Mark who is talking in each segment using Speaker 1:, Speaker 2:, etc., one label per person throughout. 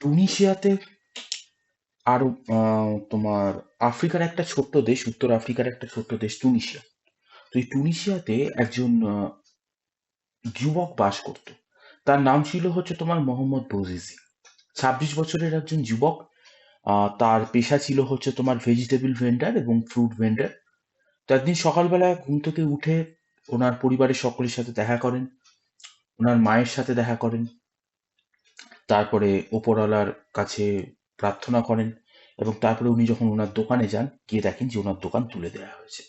Speaker 1: টুনিশিয়াতে আরো তোমার আফ্রিকার একটা ছোট্ট দেশ, উত্তর আফ্রিকার একটা ছোট্ট দেশ টুনিশিয়া। তো এই টুনিশিয়াতে একজন যুবক বাস করত। তার নাম ছিল হচ্ছে তোমার মোহাম্মদ বৌজিজি। 26 বছরের একজন যুবক। তার পেশা ছিল হচ্ছে তোমার ভেজিটেবল ভেন্ডার এবং ফ্রুট ভেন্ডার। তো একদিন সকালবেলা ঘুম থেকে উঠে ওনার পরিবারের সকলের সাথে দেখা করেন, ওনার মায়ের সাথে দেখা করেন, তারপরে ওপরওয়ালার কাছে প্রার্থনা করেন, এবং তারপরে উনি যখন ওনার দোকানে যান, গিয়ে দেখেন যে ওনার দোকান তুলে দেওয়া হয়েছে।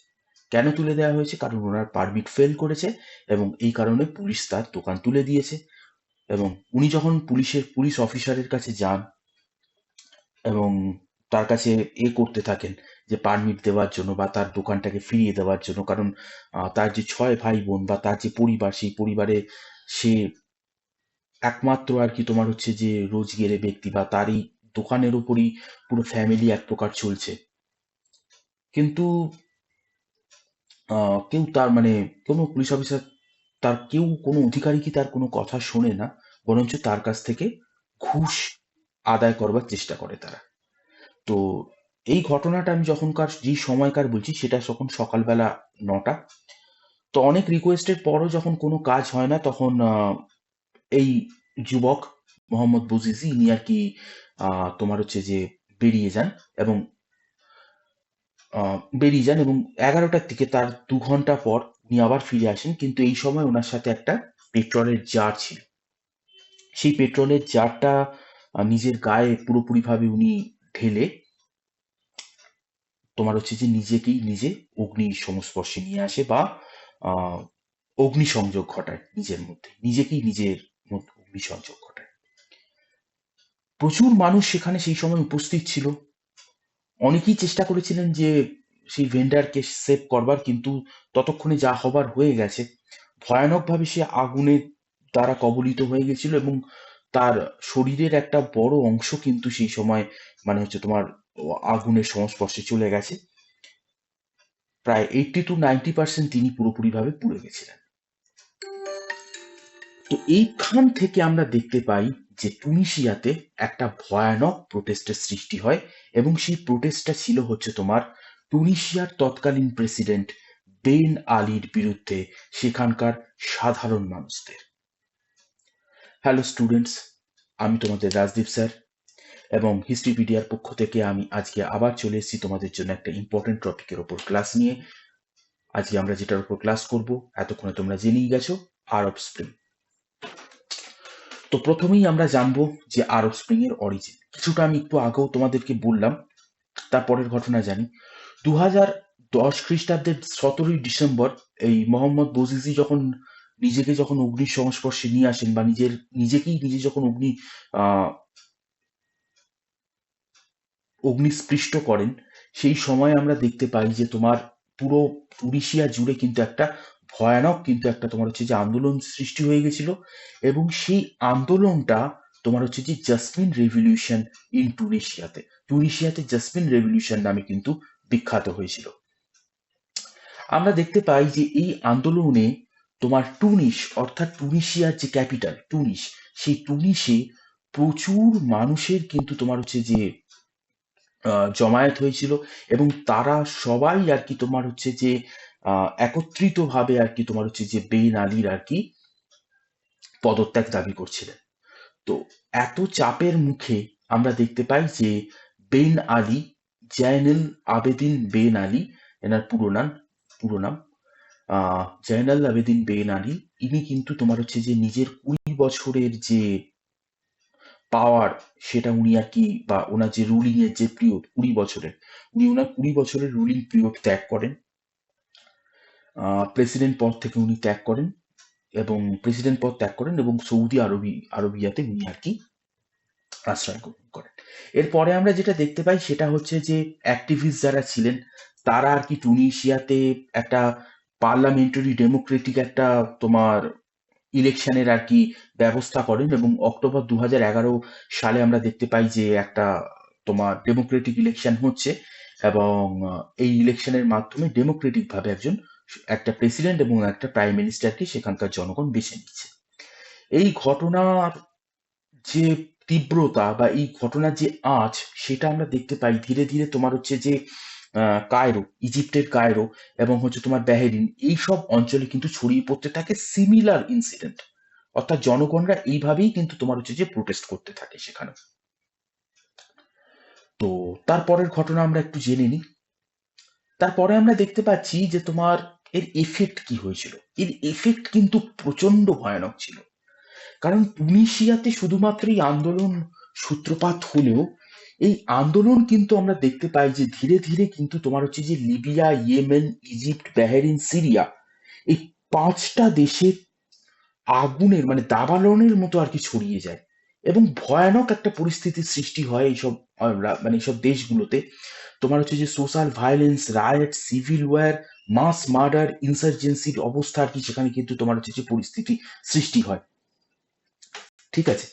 Speaker 1: কেন তুলে দেওয়া হয়েছে? কারণ ওনার পারমিট ফেল করেছে, এবং এই কারণে পুলিশ তার দোকান তুলে দিয়েছে। এবং উনি যখন পুলিশ অফিসারের কাছে যান এবং তার কাছে করতে থাকেন যে পারমিট দেওয়ার জন্য বা তার দোকানটাকে ফিরিয়ে দেওয়ার জন্য, কারণ তার যে 6 ভাই বোন বা তার যে পরিবার, সেই পরিবারে সে একমাত্র আর কি তোমার হচ্ছে যে রোজগেরে ব্যক্তি, বা তারই দোকানের উপরই পুরো ফ্যামিলি এক প্রকার চলছে। কিন্তু কেউ তার মানে কোনো পুলিশ অফিসার, তার কেউ কোনো অধিকারী কি তার কোনো কথা শোনে না, বরঞ্চ তার কাছ থেকে ঘুষ আদায় করবার চেষ্টা করে তারা। তো এই ঘটনাটা আমি যখনকার যেই সময়কার বলছি, সেটা তখন সকালবেলা 9টা। তো অনেক রিকোয়েস্টের পরও যখন কোনো কাজ হয় না, তখন এই যুবক মোহাম্মদ বুজিজি ইনি আর কি তোমার হচ্ছে যে বেরিয়ে যান, এবং বেরিয়ে যান এবং 11টার দিকে, তার 2 ঘন্টা পর উনি আবার ফিরে আসেন। কিন্তু এই সময় ওনার সাথে একটা পেট্রোলের জার ছিল। সেই পেট্রোলের জারটা নিজের গায়ে পুরোপুরিভাবে উনি ঢেলে তোমার হচ্ছে যে নিজেকেই নিজে অগ্নি সংস্পর্শে নিয়ে আসে, বা আহ, অগ্নিসংযোগ ঘটায় নিজের মধ্যে, নিজেকেই নিজের মধ্যে অগ্নিসংযোগ ঘটায়। প্রচুর মানুষ সেখানে সেই সময় উপস্থিত ছিল। অনেকেই চেষ্টা করেছিলেন যে সেই ভেন্ডারকে সেভ করবার, কিন্তু ততক্ষণে যা হবার হয়ে গেছে। ভয়ানকভাবে সে আগুনের দ্বারা কবলিত হয়ে গেছিল, এবং তার শরীরের একটা বড় অংশ কিন্তু সেই সময় মানে হচ্ছে তোমার আগুনের সংস্পর্শে চলে গেছে। প্রায় 80 to 90% তিনি পুরোপুরিভাবে পুড়ে গেছিলেন। তো এইখান থেকে আমরা দেখতে পাই যে টুনিশিয়াতে একটা ভয়ানক প্রোটেস্টের সৃষ্টি হয়, এবং সেই প্রোটেস্টটা ছিল হচ্ছে তোমার টুনিশিয়ার তৎকালীন প্রেসিডেন্ট বেন আলীর বিরুদ্ধে সেখানকার সাধারণ মানুষদের। হ্যালো স্টুডেন্টস, আমি তোমাদের রাজদীপ স্যার, এবং হিস্ট্রিপিডিয়ার পক্ষ থেকে আমি আজকে আবার চলে এসেছি তোমাদের জন্য একটা ইম্পর্টেন্ট টপিকের ওপর ক্লাস নিয়ে। আজকে আমরা যেটার উপর ক্লাস করব, এতক্ষণে তোমরা জেনেই গেছো, আরব স্প্রিং। তো প্রথমেই আমরা জানবো যে আরব স্প্রিং এর অরিজিন। কিছুটা আমি একটু আগেও তোমাদেরকে বললাম, তারপরের ঘটনা জানি। 2010 খ্রিস্টাব্দের 17ই ডিসেম্বর এই মোহাম্মদ বজিজি যখন অগ্নির সংস্পর্শে নিয়ে আসেন, বা নিজেকেই নিজে যখন আহ অগ্নিস্পৃষ্ট করেন, সেই সময় আমরা দেখতে পাই যে তোমার পুরো তুনিশিয়া জুড়ে কিন্তু একটা ভয়ানক, কিন্তু একটা তোমার হচ্ছে যে আন্দোলন সৃষ্টি হয়ে গেছিল। এবং সেই আন্দোলনটা তোমার হচ্ছে যে জাসমিন রেভলিউশন ইন টুনিশিয়াতে জাসমিন রেভলিউশন নামে কিন্তু বিখ্যাত হয়েছিল। আমরা দেখতে পাই যে এই আন্দোলনে তোমার টুনিশ, অর্থাৎ টুনিশিয়ার যে ক্যাপিটাল টুনিশ, সেই টুনিশে প্রচুর মানুষের কিন্তু তোমার হচ্ছে যে জমায়েত হয়েছিল, এবং তারা সবাই আর কি তোমার হচ্ছে যে একত্রিত ভাবে আর কি তোমার হচ্ছে যে বেন আলীর আর কি পদত্যাগ দাবি করছিলেন। তো এত চাপের মুখে আমরা দেখতে পাই যে Ben Ali, Zine El Abidine Ben Ali, এনার পুরো নাম জয়নাল আবেদিন বেন আলী। ইনি কিন্তু তোমার হচ্ছে যে নিজের 20 বছরের যে পাওয়ার, সেটা উনি আর কি, বা ওনার যে রুলিং এর যে পিরিয়ড 20 বছরের, উনি ওনার 20 বছরের রুলিং পিরিয়ড ত্যাগ করেন। প্রেসিডেন্ট পদ থেকে উনি ত্যাগ করেন, এবং প্রেসিডেন্ট পদ ত্যাগ করেন, এবং সৌদি আরবিয়াতে উনি আর কি আশ্রয় গ্রহণ করেন। এরপরে আমরা যেটা দেখতে পাই সেটা হচ্ছে যে অ্যাক্টিভিস্ট যারা ছিলেন, তারা আর কি টুনিশিয়াতে একটা পার্লামেন্টারি ডেমোক্রেটিক একটা তোমার ইলেকশনের আর কি ব্যবস্থা করেন, এবং অক্টোবর 2011 সালে আমরা দেখতে পাই যে একটা তোমার ডেমোক্রেটিক ইলেকশন হচ্ছে, এবং এই ইলেকশনের মাধ্যমে ডেমোক্রেটিক ভাবে একটা প্রেসিডেন্ট এবং একটা প্রাইম মিনিস্টারকে সেখানকার জনগণ বেছে নিচ্ছে। এই ঘটনার যে তীব্রতা বা এই ঘটনার যে আঁচ, সেটা আমরা দেখতে পাই ধীরে ধীরে তোমার হচ্ছে যে কায়রো, ইজিপ্টের কায়রো এবং হচ্ছে তোমার বাহরিন, এইসব অঞ্চলে কিন্তু ছড়িয়ে পড়তে থাকে সিমিলার ইনসিডেন্ট। অর্থাৎ জনগণরা এইভাবেই কিন্তু তোমার হচ্ছে যে প্রোটেস্ট করতে থাকে সেখানে। তো তারপরের ঘটনা আমরা একটু জেনে নিই। তারপরে আমরা দেখতে পাচ্ছি যে তোমার এর এফেক্ট কি হয়েছিল। এর এফেক্ট কিন্তু প্রচন্ড ভয়ানক ছিল। কারণ তুনিশিয়াতে শুধুমাত্র এই আন্দোলন সূত্রপাত হলেও এই আন্দোলন কিন্তু আমরা দেখতে পাই যে ধীরে ধীরে কিন্তু তোমার হচ্ছে যে Libya, Yemen, Egypt, Bahrain, Syria, এই 5টা দেশে আগুনের মানে দাবানলের মতো আর কি ছড়িয়ে যায় এবং ভয়ানক একটা পরিস্থিতির সৃষ্টি হয় এইসব মানে এইসব দেশগুলোতে। তোমার হচ্ছে যে social violence, riot, civil war, mass murder, ইনসার্জেন্সির অবস্থা আর কি সেখানে কিন্তু তোমার হচ্ছে যে পরিস্থিতি সৃষ্টি হয়। ঠিক আছে।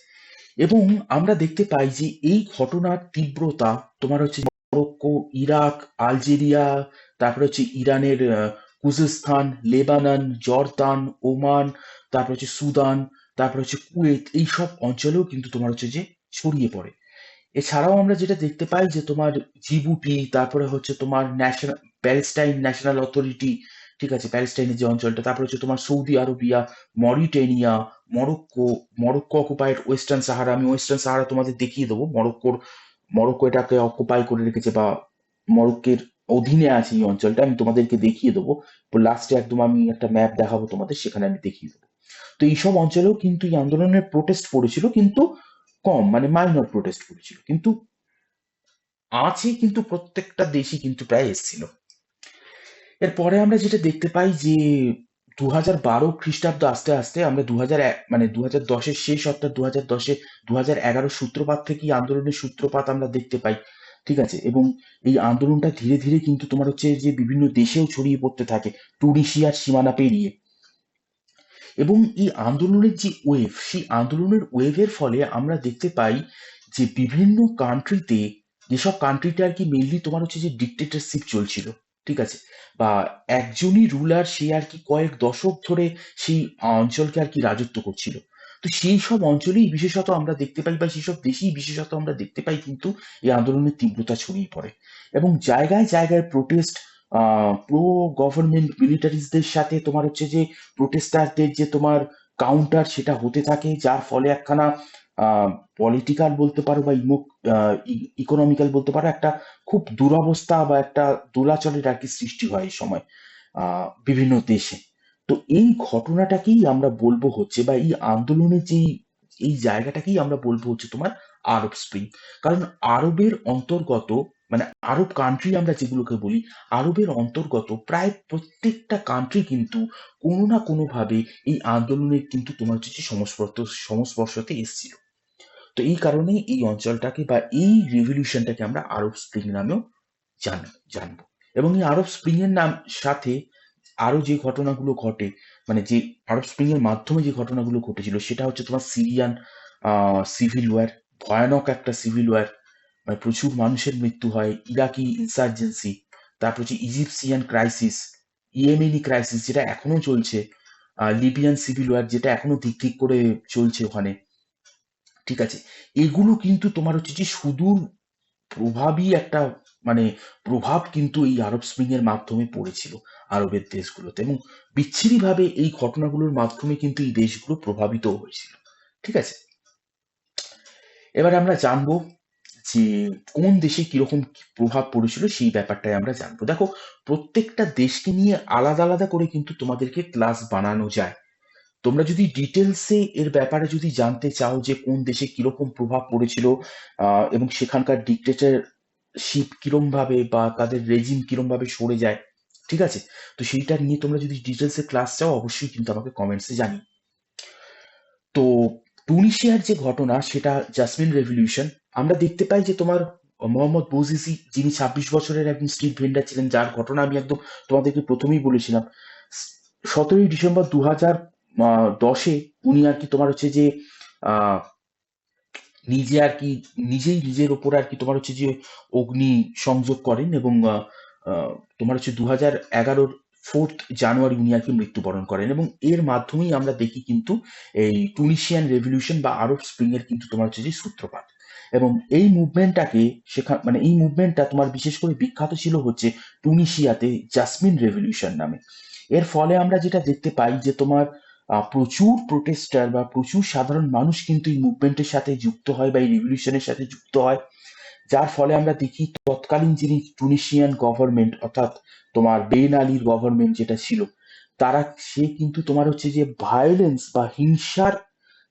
Speaker 1: এবং আমরা দেখতে পাই যে এই ঘটনার তীব্রতা তোমার হচ্ছে মরক্কো, ইরাক, আলজেরিয়া, তারপরে হচ্ছে ইরানের খুজেস্তান, লেবানন, জর্দান, ওমান, তারপর হচ্ছে সুদান, তারপর হচ্ছে কুয়েত, এইসব অঞ্চলেও কিন্তু তোমার হচ্ছে যে ছড়িয়ে পড়ে। এছাড়াও আমরা যেটা দেখতে পাই যে তোমার জিবুটি, তারপরে হচ্ছে তোমার ন্যাশনাল প্যালেস্টাইন ন্যাশনাল অথরিটি, ঠিক আছে, প্যালেস্টাইনের যে অঞ্চলটা, তারপরে হচ্ছে তোমার Saudi Arabia, Mauritania, Morocco, Morocco occupied Western Sahara, আমি ওয়েস্টার্ন সাহারা তোমাদের দেখিয়ে দেবো। মরক্কো এটাকে অকুপাই করে রেখেছে বা মরক্কের অধীনে আছে এই অঞ্চলটা, আমি তোমাদেরকে দেখিয়ে দেবো। লাস্টে একদম আমি একটা ম্যাপ দেখাবো তোমাদের, সেখানে আমি দেখিয়ে দেবো। তো এইসব অঞ্চলেও কিন্তু এই আন্দোলনের প্রোটেস্ট পড়েছিল, কিন্তু কম, মানে মাইনর প্রোটেস্ট করেছিল, কিন্তু আছে কিন্তু প্রত্যেকটা দেশই কিন্তু প্রায় এসেছিল। এরপরে আমরা যেটা দেখতে পাই যে 2012 খ্রিস্টাব্দ আস্তে আস্তে আমরা 2001 মানে 2010-এর শেষ, অর্থাৎ 2010-এ 2011 সূত্রপাত থেকে এই আন্দোলনের সূত্রপাত আমরা দেখতে পাই। ঠিক আছে। এবং এই আন্দোলনটা ধীরে ধীরে কিন্তু তোমার হচ্ছে যে বিভিন্ন দেশেও ছড়িয়ে পড়তে থাকে, টুনিশিয়ার সীমানা পেরিয়ে। এবং এই আন্দোলনের যে ওয়েভ, সেই আন্দোলনের ওয়েভের ফলে আমরা দেখতে পাই যে বিভিন্ন কান্ট্রিতে, যেসব কান্ট্রিতে আর কি মেইনলি তোমার হচ্ছে যে ডিক্টেটরশিপ চলছিল, ঠিক আছে, বা একজনই রুলার, সে আর কি কয়েক দশক ধরে সেই অঞ্চলকে আর কি রাজত্ব করছিল। তো সেই সব অঞ্চলেই বিশেষত আমরা দেখতে পাই, বা সেই সব দেশেই বিশেষত আমরা দেখতে পাই কিন্তু এই আন্দোলনের তীব্রতা ছড়িয়ে পড়ে এবং জায়গায় জায়গায় প্রোটেস্ট, প্রো গভর্নমেন্ট মিলিটারিজদের সাথে তোমার হচ্ছে যে প্রোটেস্টারদের যে তোমার কাউন্টার, সেটা হতে থাকে, যার ফলে একখানা পলিটিক্যাল বলতে পারো বা ইকোনমিক্যাল বলতে পারো একটা খুব দুরবস্থা বা একটা দোলাচলের আর কি সৃষ্টি হয় এই সময় বিভিন্ন দেশে। তো এই ঘটনাটাকেই আমরা বলবো হচ্ছে, বা এই আন্দোলনের যেই এই জায়গাটাকেই আমরা বলবো হচ্ছে তোমার আরব স্প্রিং। কারণ আরবের অন্তর্গত, মানে আরব কান্ট্রি আমরা যেগুলোকে বলি, আরবের অন্তর্গত প্রায় প্রত্যেকটা কান্ট্রি কিন্তু কোনো না কোনো ভাবে এই আন্দোলনের কিন্তু তোমার হচ্ছে যে সংস্পর্শতে এসেছিল। তো এই কারণেই এই অঞ্চলটাকে বা এই রেভলিউশনটাকে আমরা আরব স্প্রিং নামেও জানবো। এবং এই আরব স্প্রিং এর নাম সাথে আরো যে ঘটনাগুলো ঘটে, মানে যে আরব স্প্রিং এর মাধ্যমে যে ঘটনাগুলো ঘটেছিল, সেটা হচ্ছে তোমার সিরিয়ান সিভিল ওয়ার, ভয়ানক একটা সিভিল ওয়ার, মানে প্রচুর মানুষের মৃত্যু হয়, ইরাকি ইনসার্জেন্সি, তারপর হচ্ছে ইজিপসিয়ান ক্রাইসিস, ইয়েমেনি ক্রাইসিস যেটা এখনো চলছে, লিবিয়ান সিভিল ওয়ার যেটা এখনো দিক ঠিক করে চলছে ওখানে। ঠিক আছে। এগুলো কিন্তু তোমার হচ্ছে যে সুদূর প্রভাবই একটা, মানে প্রভাব কিন্তু এই আরব স্প্রিং এর মাধ্যমে পড়েছিল আরবের দেশগুলোতে, এবং বিচ্ছিরি ভাবে এই ঘটনাগুলোর মাধ্যমে কিন্তু এই দেশগুলো প্রভাবিত হয়েছিল। ঠিক আছে। এবার আমরা জানবো যে কোন দেশে কিরকম প্রভাব পড়েছিল, সেই ব্যাপারটাই আমরা জানবো। দেখো, প্রত্যেকটা দেশকে নিয়ে আলাদা আলাদা করে কিন্তু তোমাদেরকে ক্লাস বানানো যায়। তোমরা যদি ডিটেলসে এর ব্যাপারে যদি জানতে চাও যে কোন দেশে কিরকম প্রভাব পড়েছিল এবং সেখানকার ডিক্টেটরশিপ কিরম ভাবে বা তাদের রেজিম কিরম ভাবে সরে যায়, ঠিক আছে, তো সেইটা নিয়ে তোমরা যদি ডিটেলসে ক্লাস চাও, অবশ্যই কিন্তু আমাকে কমেন্টসে জানিও। তো টুনিশিয়ার যে ঘটনা, সেটা জাসমিন রেভলিউশন। আমরা দেখতে পাই যে তোমার মোহাম্মদ বৌজিসি, যিনি 26 বছরের একজন স্ট্রিট ভেন্ডার ছিলেন, যার ঘটনা আমি একদম তোমাদেরকে প্রথমেই বলেছিলাম। 17ই ডিসেম্বর 2010-এ উনি আর কি তোমার হচ্ছে যে আহ নিজে আর কি নিজেই নিজের ওপর আর কি তোমার হচ্ছে যে অগ্নি সংযোগ করেন এবং তোমার হচ্ছে 2011-র জানুয়ারি উনি আর কি মৃত্যুবরণ করেন, এবং এর মাধ্যমেই আমরা দেখি কিন্তু এই টুনিশিয়ান রেভলিউশন বা আরব স্প্রিং এর কিন্তু তোমার হচ্ছে যে সূত্রপাত। এবং এই মুভমেন্টটাকে মানে এই মুভমেন্টটা তোমার বিশেষ করে বিখ্যাত ছিল হচ্ছে টুনিশিয়াতে জাসমিন রেভলিউশন নামে। এর ফলে আমরা যেটা দেখতে পাই যে তোমার প্রচুর প্রোটেস্টার বা প্রচুর সাধারণ মানুষ কিন্তু এই মুভমেন্টের সাথে যুক্ত হয় বা এই রেভলিউশনের সাথে যুক্ত হয়। যার ফলে আমরা দেখি তৎকালীন যিনি টুনিশিয়ান গভর্নমেন্ট, অর্থাৎ তোমার বেন আলীর গভর্নমেন্ট যেটা ছিল, সে কিন্তু তোমার হচ্ছে যে ভায়োলেন্স বা হিংসার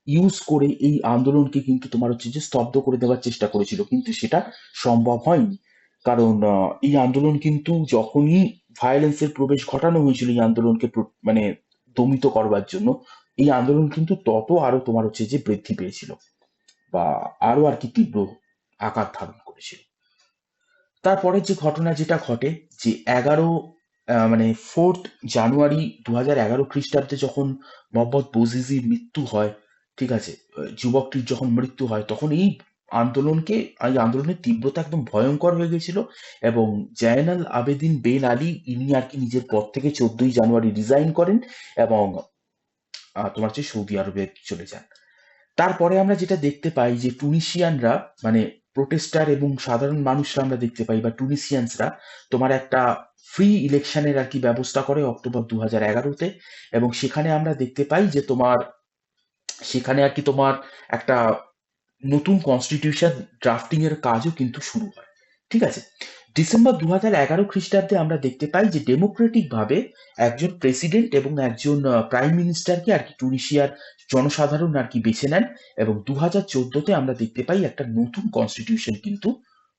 Speaker 1: ইউজ করে এই আন্দোলনকে কিন্তু তোমার হচ্ছে যে স্তব্ধ করে দেওয়ার চেষ্টা করেছিল, কিন্তু সেটা সম্ভব হয়নি। কারণ এই আন্দোলন কিন্তু যখনই ভায়োলেন্সের প্রবেশ ঘটানো হয়েছিল এই আন্দোলনকে মানে দমিত করবার জন্য, এই আন্দোলন কিন্তু তত আরো তোমার হচ্ছে যে বৃদ্ধি পেয়েছিল বা আরো আর কি তীব্র আকার ধারণ করেছিল। তারপরে যে ঘটনা যেটা ঘটে যে মানে 4th জানুয়ারি 2011 খ্রিস্টাব্দে যখন মোহাম্মদ বৌজিজির মৃত্যু হয়, ঠিক আছে, যুবকটির যখন মৃত্যু হয়, তখন এই আন্দোলনের তীব্রতা একদম ভয়ঙ্কর হয়ে গেছিল। এবং জয়নাল আবেদিন বেন আলী ইনি আর কি নিজের পদ থেকে 14ই জানুয়ারি রিজাইন করেন এবং তোমার হচ্ছে সৌদি আরবে চলে যান। তারপরে আমরা যেটা দেখতে পাই যে টুনিশিয়ানরা, মানে প্রোটেস্টার এবং সাধারণ মানুষরা আমরা দেখতে পাই বা টুনিসিয়ানসরা তোমার একটা ফ্রি ইলেকশনের আর কি ব্যবস্থা করে অক্টোবর 2011-তে। এবং সেখানে আমরা দেখতে পাই যে সেখানে আর কি তোমার একটা নতুন কনস্টিটিউশন ড্রাফটিং এর কাজও কিন্তু শুরু হয়। ঠিক আছে, ডিসেম্বর 2011 খ্রিস্টাব্দে আমরা দেখতে পাই যে ডেমোক্রেটিক ভাবে একজন প্রেসিডেন্ট এবং একজন প্রাইম মিনিস্টারকে আর কি টুনিশিয়ার জনসাধারণ আর কি বেছে নেন। এবং 2014-তে আমরা দেখতে পাই একটা নতুন কনস্টিটিউশন কিন্তু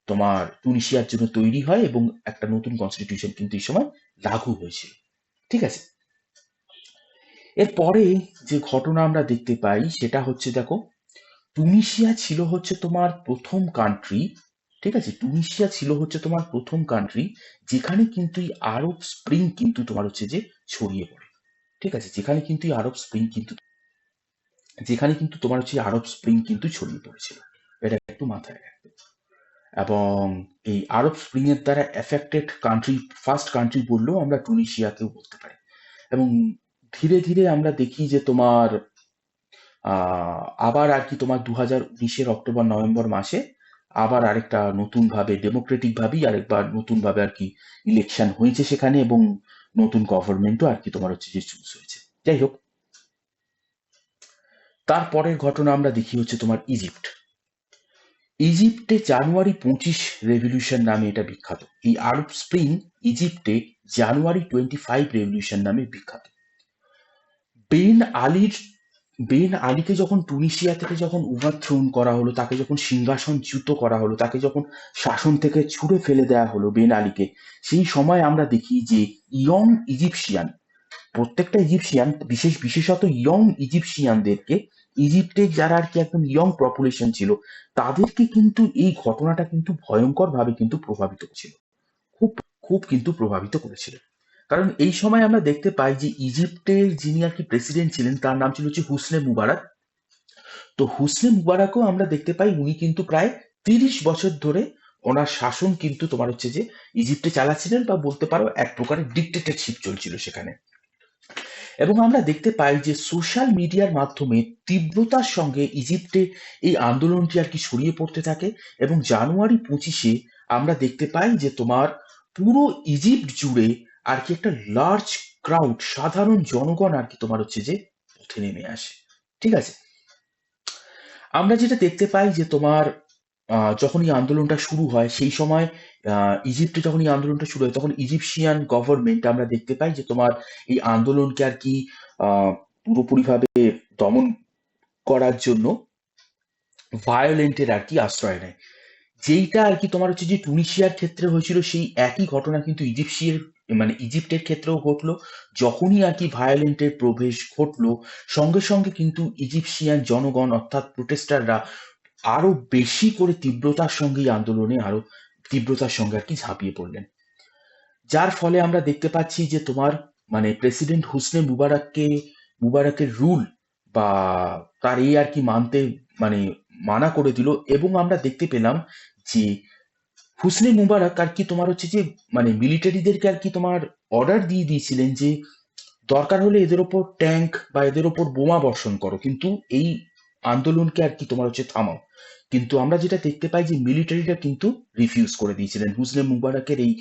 Speaker 1: তোমার টুনিশিয়ার জন্য তৈরি হয় এবং একটা নতুন কনস্টিটিউশন কিন্তু এই সময় লাগু হয়েছিল। ঠিক আছে, এরপরে যে ঘটনা আমরা দেখতে পাই সেটা হচ্ছে, দেখো, টুনিশিয়া ছিল হচ্ছে তোমার প্রথম কান্ট্রি, ঠিক আছে, টুনিশিয়া ছিল হচ্ছে তোমার প্রথম কান্ট্রি যেখানে কিন্তু এই আরব স্প্রিং কিন্তু তোমার হচ্ছে যে ছড়িয়ে পড়ে। ঠিক আছে, যেখানে কিন্তু তোমার হচ্ছে আরব স্প্রিং কিন্তু ছড়িয়ে পড়েছিল, এটা একটু মাথায় রাখবে। এবং এই আরব স্প্রিং এর দ্বারা এফেক্টেড কান্ট্রি, ফার্স্ট কান্ট্রি বললেও আমরা টুনিশিয়াকেও বলতে পারি। এবং ধীরে ধীরে আমরা দেখি যে তোমার আবার আর কি তোমার 2019-এর অক্টোবর নভেম্বর মাসে আবার আরেকটা নতুন ভাবে ডেমোক্রেটিক ভাবেই আরেকবার নতুন ভাবে আর কি ইলেকশন হয়েছে সেখানে, এবং নতুন গভর্নমেন্টও আর কি তোমার হচ্ছে যে চুজ হয়েছে। যাই হোক, তারপরের ঘটনা আমরা দেখি হচ্ছে তোমার ইজিপ্টে জানুয়ারি 25 রেভলিউশন নামে এটা বিখ্যাত। এই আরব স্প্রিং ইজিপ্টে জানুয়ারি 25 রেভলিউশন নামে বিখ্যাত। বেন আলীর বেন আলীকে যখন টুনিশিয়া থেকে যখন ওভারথ্রোন করা হলো, তাকে যখন সিংহাসনচ্যুত করা হলো, তাকে যখন শাসন থেকে ছুড়ে ফেলে দেওয়া হলো বেন আলীকে, সেই সময় আমরা দেখি যে ইয়ং ইজিপশিয়ান, প্রত্যেকটা ইজিপশিয়ান, বিশেষত ইয়ং ইজিপশিয়ানদেরকে, ইজিপ্টের যারা আর কি একদম ইয়ং পপুলেশন ছিল, তাদেরকে কিন্তু এই ঘটনাটা কিন্তু ভয়ঙ্কর ভাবে কিন্তু প্রভাবিত করেছিল, খুব খুব কিন্তু প্রভাবিত করেছিল। কারণ এই সময় আমরা দেখতে পাই যে ইজিপ্টের যিনি আর কি প্রেসিডেন্ট ছিলেন তার নাম ছিল হচ্ছে হুসনে মুবারক। তো হুসনে মুবারকও আমরা দেখতে পাই উনি কিন্তু প্রায় 30 বছর ধরে ওনার শাসন কিন্তু তোমার হচ্ছে যে ইজিপ্টে চালাচ্ছিলেন, বা বলতে পারো এক প্রকারের ডিক্টেটরশিপ চলছিল সেখানে। এবং আমরা দেখতে পাই যে সোশ্যাল মিডিয়ার মাধ্যমে তীব্রতার সঙ্গে ইজিপ্টে এই আন্দোলনটি আর কি ছড়িয়ে পড়তে থাকে। এবং জানুয়ারি 25-এ আমরা দেখতে পাই যে তোমার পুরো ইজিপ্ট জুড়ে আর কি একটা লার্জ ক্রাউড, সাধারণ জনগণ আর কি তোমার হচ্ছে যে পথে নেমে আসে। ঠিক আছে, আমরা যেটা দেখতে পাই যে তোমার যখন এই আন্দোলনটা শুরু হয় সেই সময় ইজিপ্টে যখন এই আন্দোলনটা শুরু হয় তখন ইজিপশিয়ান গভর্নমেন্ট আমরা দেখতে পাই যে তোমার এই আন্দোলনকে আর কি পুরোপুরিভাবে দমন করার জন্য ভায়োলেন্টের আর কি আশ্রয় নেয়। যেইটা আর কি তোমার হচ্ছে যে টুনিশিয়ার ক্ষেত্রে হয়েছিল সেই একই ঘটনা কিন্তু ইজিপ্টের ক্ষেত্রেও ঘটলো। যখনই আর কি ভায়োলেন্টের প্রবেশ ঘটলো, সঙ্গে সঙ্গে কিন্তু ইজিপশিয়ান জনগণ অর্থাৎ প্রোটেস্টাররা আরো বেশি করে তীব্রতার সঙ্গে এই আন্দোলনে আরো তীব্রতার সঙ্গে আর কি ঝাঁপিয়ে পড়লেন। যার ফলে আমরা দেখতে পাচ্ছি যে তোমার মানে প্রেসিডেন্ট হুসনে মুবারকের রুল বা তার এই আর কি মানতে মানে মানা করে দিল। এবং আমরা দেখতে পেলাম যে হুসনি মুবারক আর কি তোমার হচ্ছে যে মানে মিলিটারিদেরকে আর কি তোমার অর্ডার দিয়ে দিয়েছিলেন যে দরকার হলে এদের ওপর ট্যাঙ্ক বা এদের ওপর বোমা বর্ষণ করো, কিন্তু এই আন্দোলনকে আর কি তোমার হচ্ছে থামাও। কিন্তু আমরা যেটা দেখতে পাই যে মিলিটারিরা কিন্তু রিফিউজ করে দিয়েছিলেন হুসনে মুবারকের এই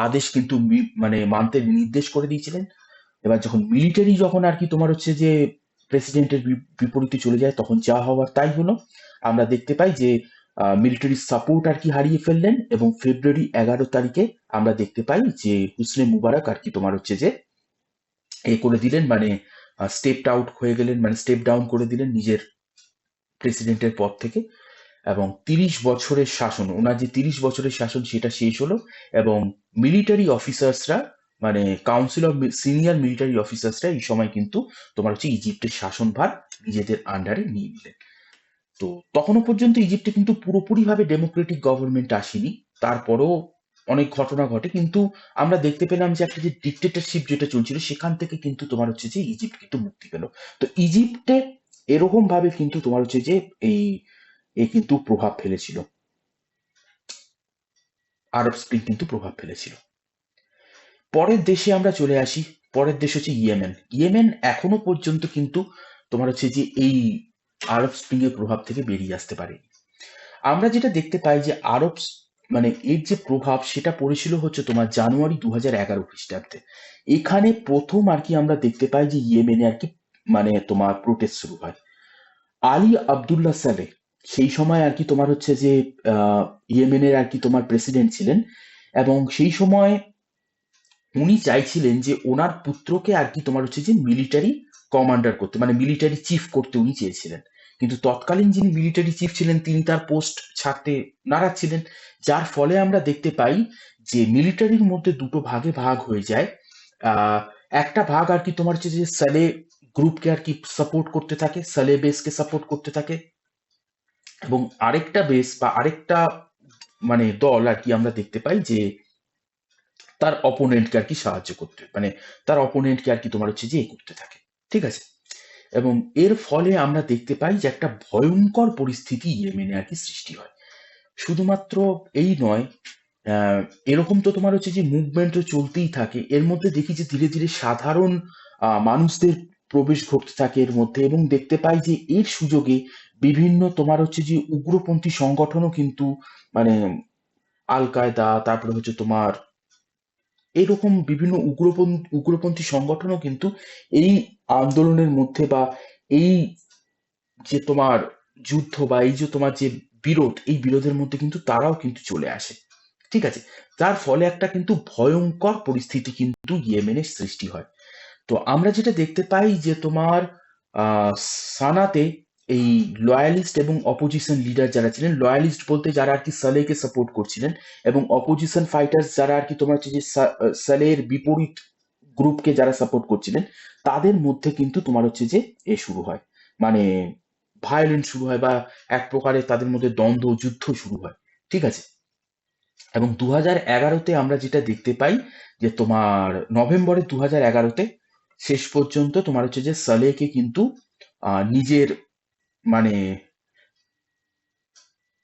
Speaker 1: আদেশ, কিন্তু মানে মানতে নির্দেশ করে দিয়েছিলেন। এবার যখন মিলিটারি যখন আর কি তোমার হচ্ছে যে প্রেসিডেন্টের বিপরীতে চলে যায়, তখন যা হওয়ার তাই হলো। আমরা দেখতে পাই যে মিলিটারি সাপোর্ট আর কি হারিয়ে ফেললেন, এবং ফেব্রুয়ারি 11 তারিখে আমরা দেখতে পাই যে হুসনে মুবারক আর কি তোমার হচ্ছে যে করে দিলেন, মানে স্টেপ আউট হয়ে গেলেন, মানে স্টেপ ডাউন করে দিলেন নিজের প্রেসিডেন্টের পদ থেকে। এবং 30 বছরের শাসন, ওনার যে 30 বছরের শাসন সেটা শেষ হলো, এবং মিলিটারি অফিসার্সরা মানে কাউন্সিল অফ সিনিয়র মিলিটারি অফিসার্সরা এই সময় কিন্তু তোমার হচ্ছে ইজিপ্টের শাসনভার নিজেদের আন্ডারে নিয়ে নিলেন। তো তখনও পর্যন্ত ইজিপ্টে কিন্তু পুরোপুরিভাবে ডেমোক্রেটিক গভর্নমেন্ট আসেনি, তারপরও অনেক ঘটনা ঘটে, কিন্তু আমরা দেখতে পেলাম যে একটা যে ডিক্টেটরশিপ যেটা চলছিল সেখান থেকে কিন্তু তোমার হচ্ছে যে ইজিপ্ট কিন্তু মুক্তি পেল। তো ইজিপ্টে এরকম ভাবে কিন্তু তোমার হচ্ছে যে এই কিন্তু প্রভাব ফেলেছিল, আরব স্প্রিং কিন্তু প্রভাব ফেলেছিল। পরের দেশে আমরা চলে আসি, পরের দেশ হচ্ছে ইয়েমেন। ইয়েমেন এখনো পর্যন্ত কিন্তু তোমার হচ্ছে যে এই আরব স্প্রিং এর প্রভাব থেকে বেরিয়ে আসতে পারে। আমরা যেটা দেখতে পাই যে মানে এর যে প্রভাব সেটা পড়েছিল হচ্ছে তোমার জানুয়ারি 2011 খ্রিস্টাব্দে। এখানে প্রথম আর কি আমরা দেখতে পাই যে ইয়েমেনে আর কি মানে তোমার প্রোটেস্ট শুরু হয়। আলী আব্দুল্লাহ সালেহ সেই সময় আর কি তোমার হচ্ছে যে ইয়েমেনের আর কি তোমার প্রেসিডেন্ট ছিলেন, এবং সেই সময় উনি চাইছিলেন যে ওনার পুত্রকে আর কি তোমার হচ্ছে যে মিলিটারি কমান্ডার করতে, মানে মিলিটারি চিফ করতে উনি চেয়েছিলেন। কিন্তু তৎকালীন যিনি মিলিটারি চিফ ছিলেন তিনি তার পোস্ট ছাড়তে নারাজ ছিলেন, যার ফলে আমরা দেখতে পাই যে মিলিটারির মধ্যে দুটো ভাগে ভাগ হয়ে যায়। আহ একটা ভাগ আর কি তোমার হচ্ছে যে সালে গ্রুপকে আর কি সাপোর্ট করতে থাকে, সালে বেসকে সাপোর্ট করতে থাকে, এবং আরেকটা বেস বা আরেকটা মানে দল আর কি আমরা দেখতে পাই যে তার অপোনেন্টকে আর কি সাহায্য করতে, মানে তার অপোনেন্টকে আর কি তোমার হচ্ছে যে করতে থাকে। ঠিক আছে, এবং এর ফলে আমরা দেখতে পাই যে একটা ভয়ঙ্কর পরিস্থিতি ইয়েমেনে আর কি সৃষ্টি হয়। শুধুমাত্র এই নয়, আহ, এরকম তো তোমার হচ্ছে যে মুভমেন্টও চলতেই থাকে, এর মধ্যে দেখি যে ধীরে ধীরে সাধারণ মানুষদের প্রবেশ ঘটতে থাকে এর মধ্যে, এবং দেখতে পাই যে এর সুযোগে বিভিন্ন তোমার হচ্ছে যে উগ্রপন্থী সংগঠনও কিন্তু মানে আল কায়দা, তারপরে হচ্ছে তোমার এরকম বিভিন্ন উগ্রপন্থী সংগঠনও কিন্তু এই আন্দোলনের মধ্যে বা এই যে তোমার যুদ্ধ বা এই যে তোমার যে বিরোধ, এই বিরোধের মধ্যে কিন্তু তারাও কিন্তু চলে আসে। ঠিক আছে, তার ফলে একটা কিন্তু ভয়ঙ্কর পরিস্থিতি কিন্তু ইয়েমেনের সৃষ্টি হয়। তো আমরা যেটা দেখতে পাই যে তোমার সানাতে এই লয়ালিস্ট এবং অপোজিশন লিডার যারা ছিলেন, লয়ালিস্ট বলতে যারা আর কি সালেহকে সাপোর্ট করছিলেন, এবং অপোজিশন ফাইটার্স যারা আর কি তোমার হচ্ছে যে সালেহের বিপরীত গ্রুপকে যারা সাপোর্ট করছিলেন, তাদের মধ্যে কিন্তু তোমার হচ্ছে যে শুরু হয়, মানে ভায়োলেন্স শুরু হয়, বা এক প্রকারের তাদের মধ্যে দ্বন্দ্ব যুদ্ধ শুরু হয়। ঠিক আছে, এবং 2011-তে আমরা যেটা দেখতে পাই যে তোমার নভেম্বরের 2011-তে শেষ পর্যন্ত তোমার হচ্ছে যে সালেহকে কিন্তু নিজের মানে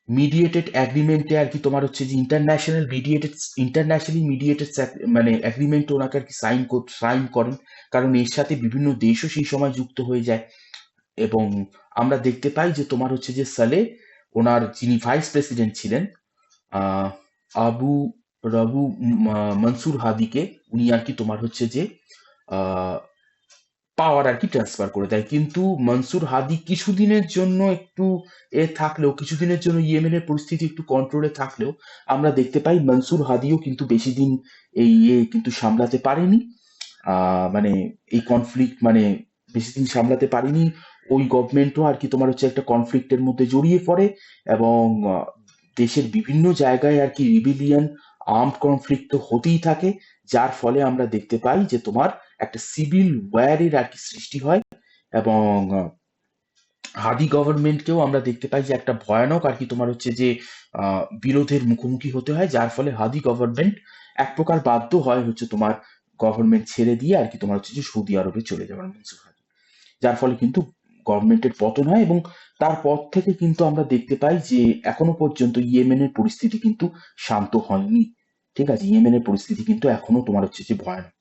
Speaker 1: মিডিয়েটেড অ্যাগ্রিমেন্টে আর কি তোমার হচ্ছে যে ইন্টারন্যাশনালি মিডিয়েটেড মানে অ্যাগ্রিমেন্ট ওনাকে আর কি সাইন করেন, কারণ এর সাথে বিভিন্ন দেশও সেই সময় যুক্ত হয়ে যায়। এবং আমরা দেখতে পাই যে তোমার হচ্ছে যে সালে ওনার যিনি ভাইস প্রেসিডেন্ট ছিলেন আহ আবু রাবু মনসুর হাদিকে উনি আর কি তোমার হচ্ছে যে পাওয়ার আর কি ট্রান্সফার করে দেয়। কিন্তু মনসুর হাদি কিছুদিনের জন্য একটু থাকলেও, কিছুদিনের জন্য ইয়েমেনের পরিস্থিতি একটু কন্ট্রোলে থাকলেও আমরা দেখতে পাই মনসুর হাদিও কিন্তু বেশি দিন এই কিন্তু সামলাতে পারেনি, মানে এই কনফ্লিক্ট মানে বেশি দিন সামলাতে পারেনি। ওই গভর্নমেন্টও আর কি তোমার হচ্ছে একটা কনফ্লিক্টের মধ্যে জড়িয়ে পড়ে, এবং দেশের বিভিন্ন জায়গায় আর কি রিবিলিয়ন, আর্মড কনফ্লিক্ট তো হতেই থাকে, যার ফলে আমরা দেখতে পাই যে তোমার একটা সিভিল ওয়ারের আর কি সৃষ্টি হয়। এবং হাদি গভর্নমেন্টকেও আমরা দেখতে পাই যে একটা ভয়ানক আর কি তোমার হচ্ছে যে বিরোধের মুখোমুখি হতে হয়, যার ফলে হাদি গভর্নমেন্ট এক প্রকার বাধ্য হয় হচ্ছে তোমার গভর্নমেন্ট ছেড়ে দিয়ে আর কি তোমার হচ্ছে যে সৌদি আরবে চলে যাওয়ার, মনসুর হাদি, যার ফলে কিন্তু গভর্নমেন্টের পতন হয়, এবং তারপর থেকে কিন্তু আমরা দেখতে পাই যে এখনো পর্যন্ত ইয়েমেনের পরিস্থিতি কিন্তু শান্ত হয়নি। ঠিক আছে, ইয়েমেনের পরিস্থিতি কিন্তু এখনো তোমার হচ্ছে যে ভয়ানক,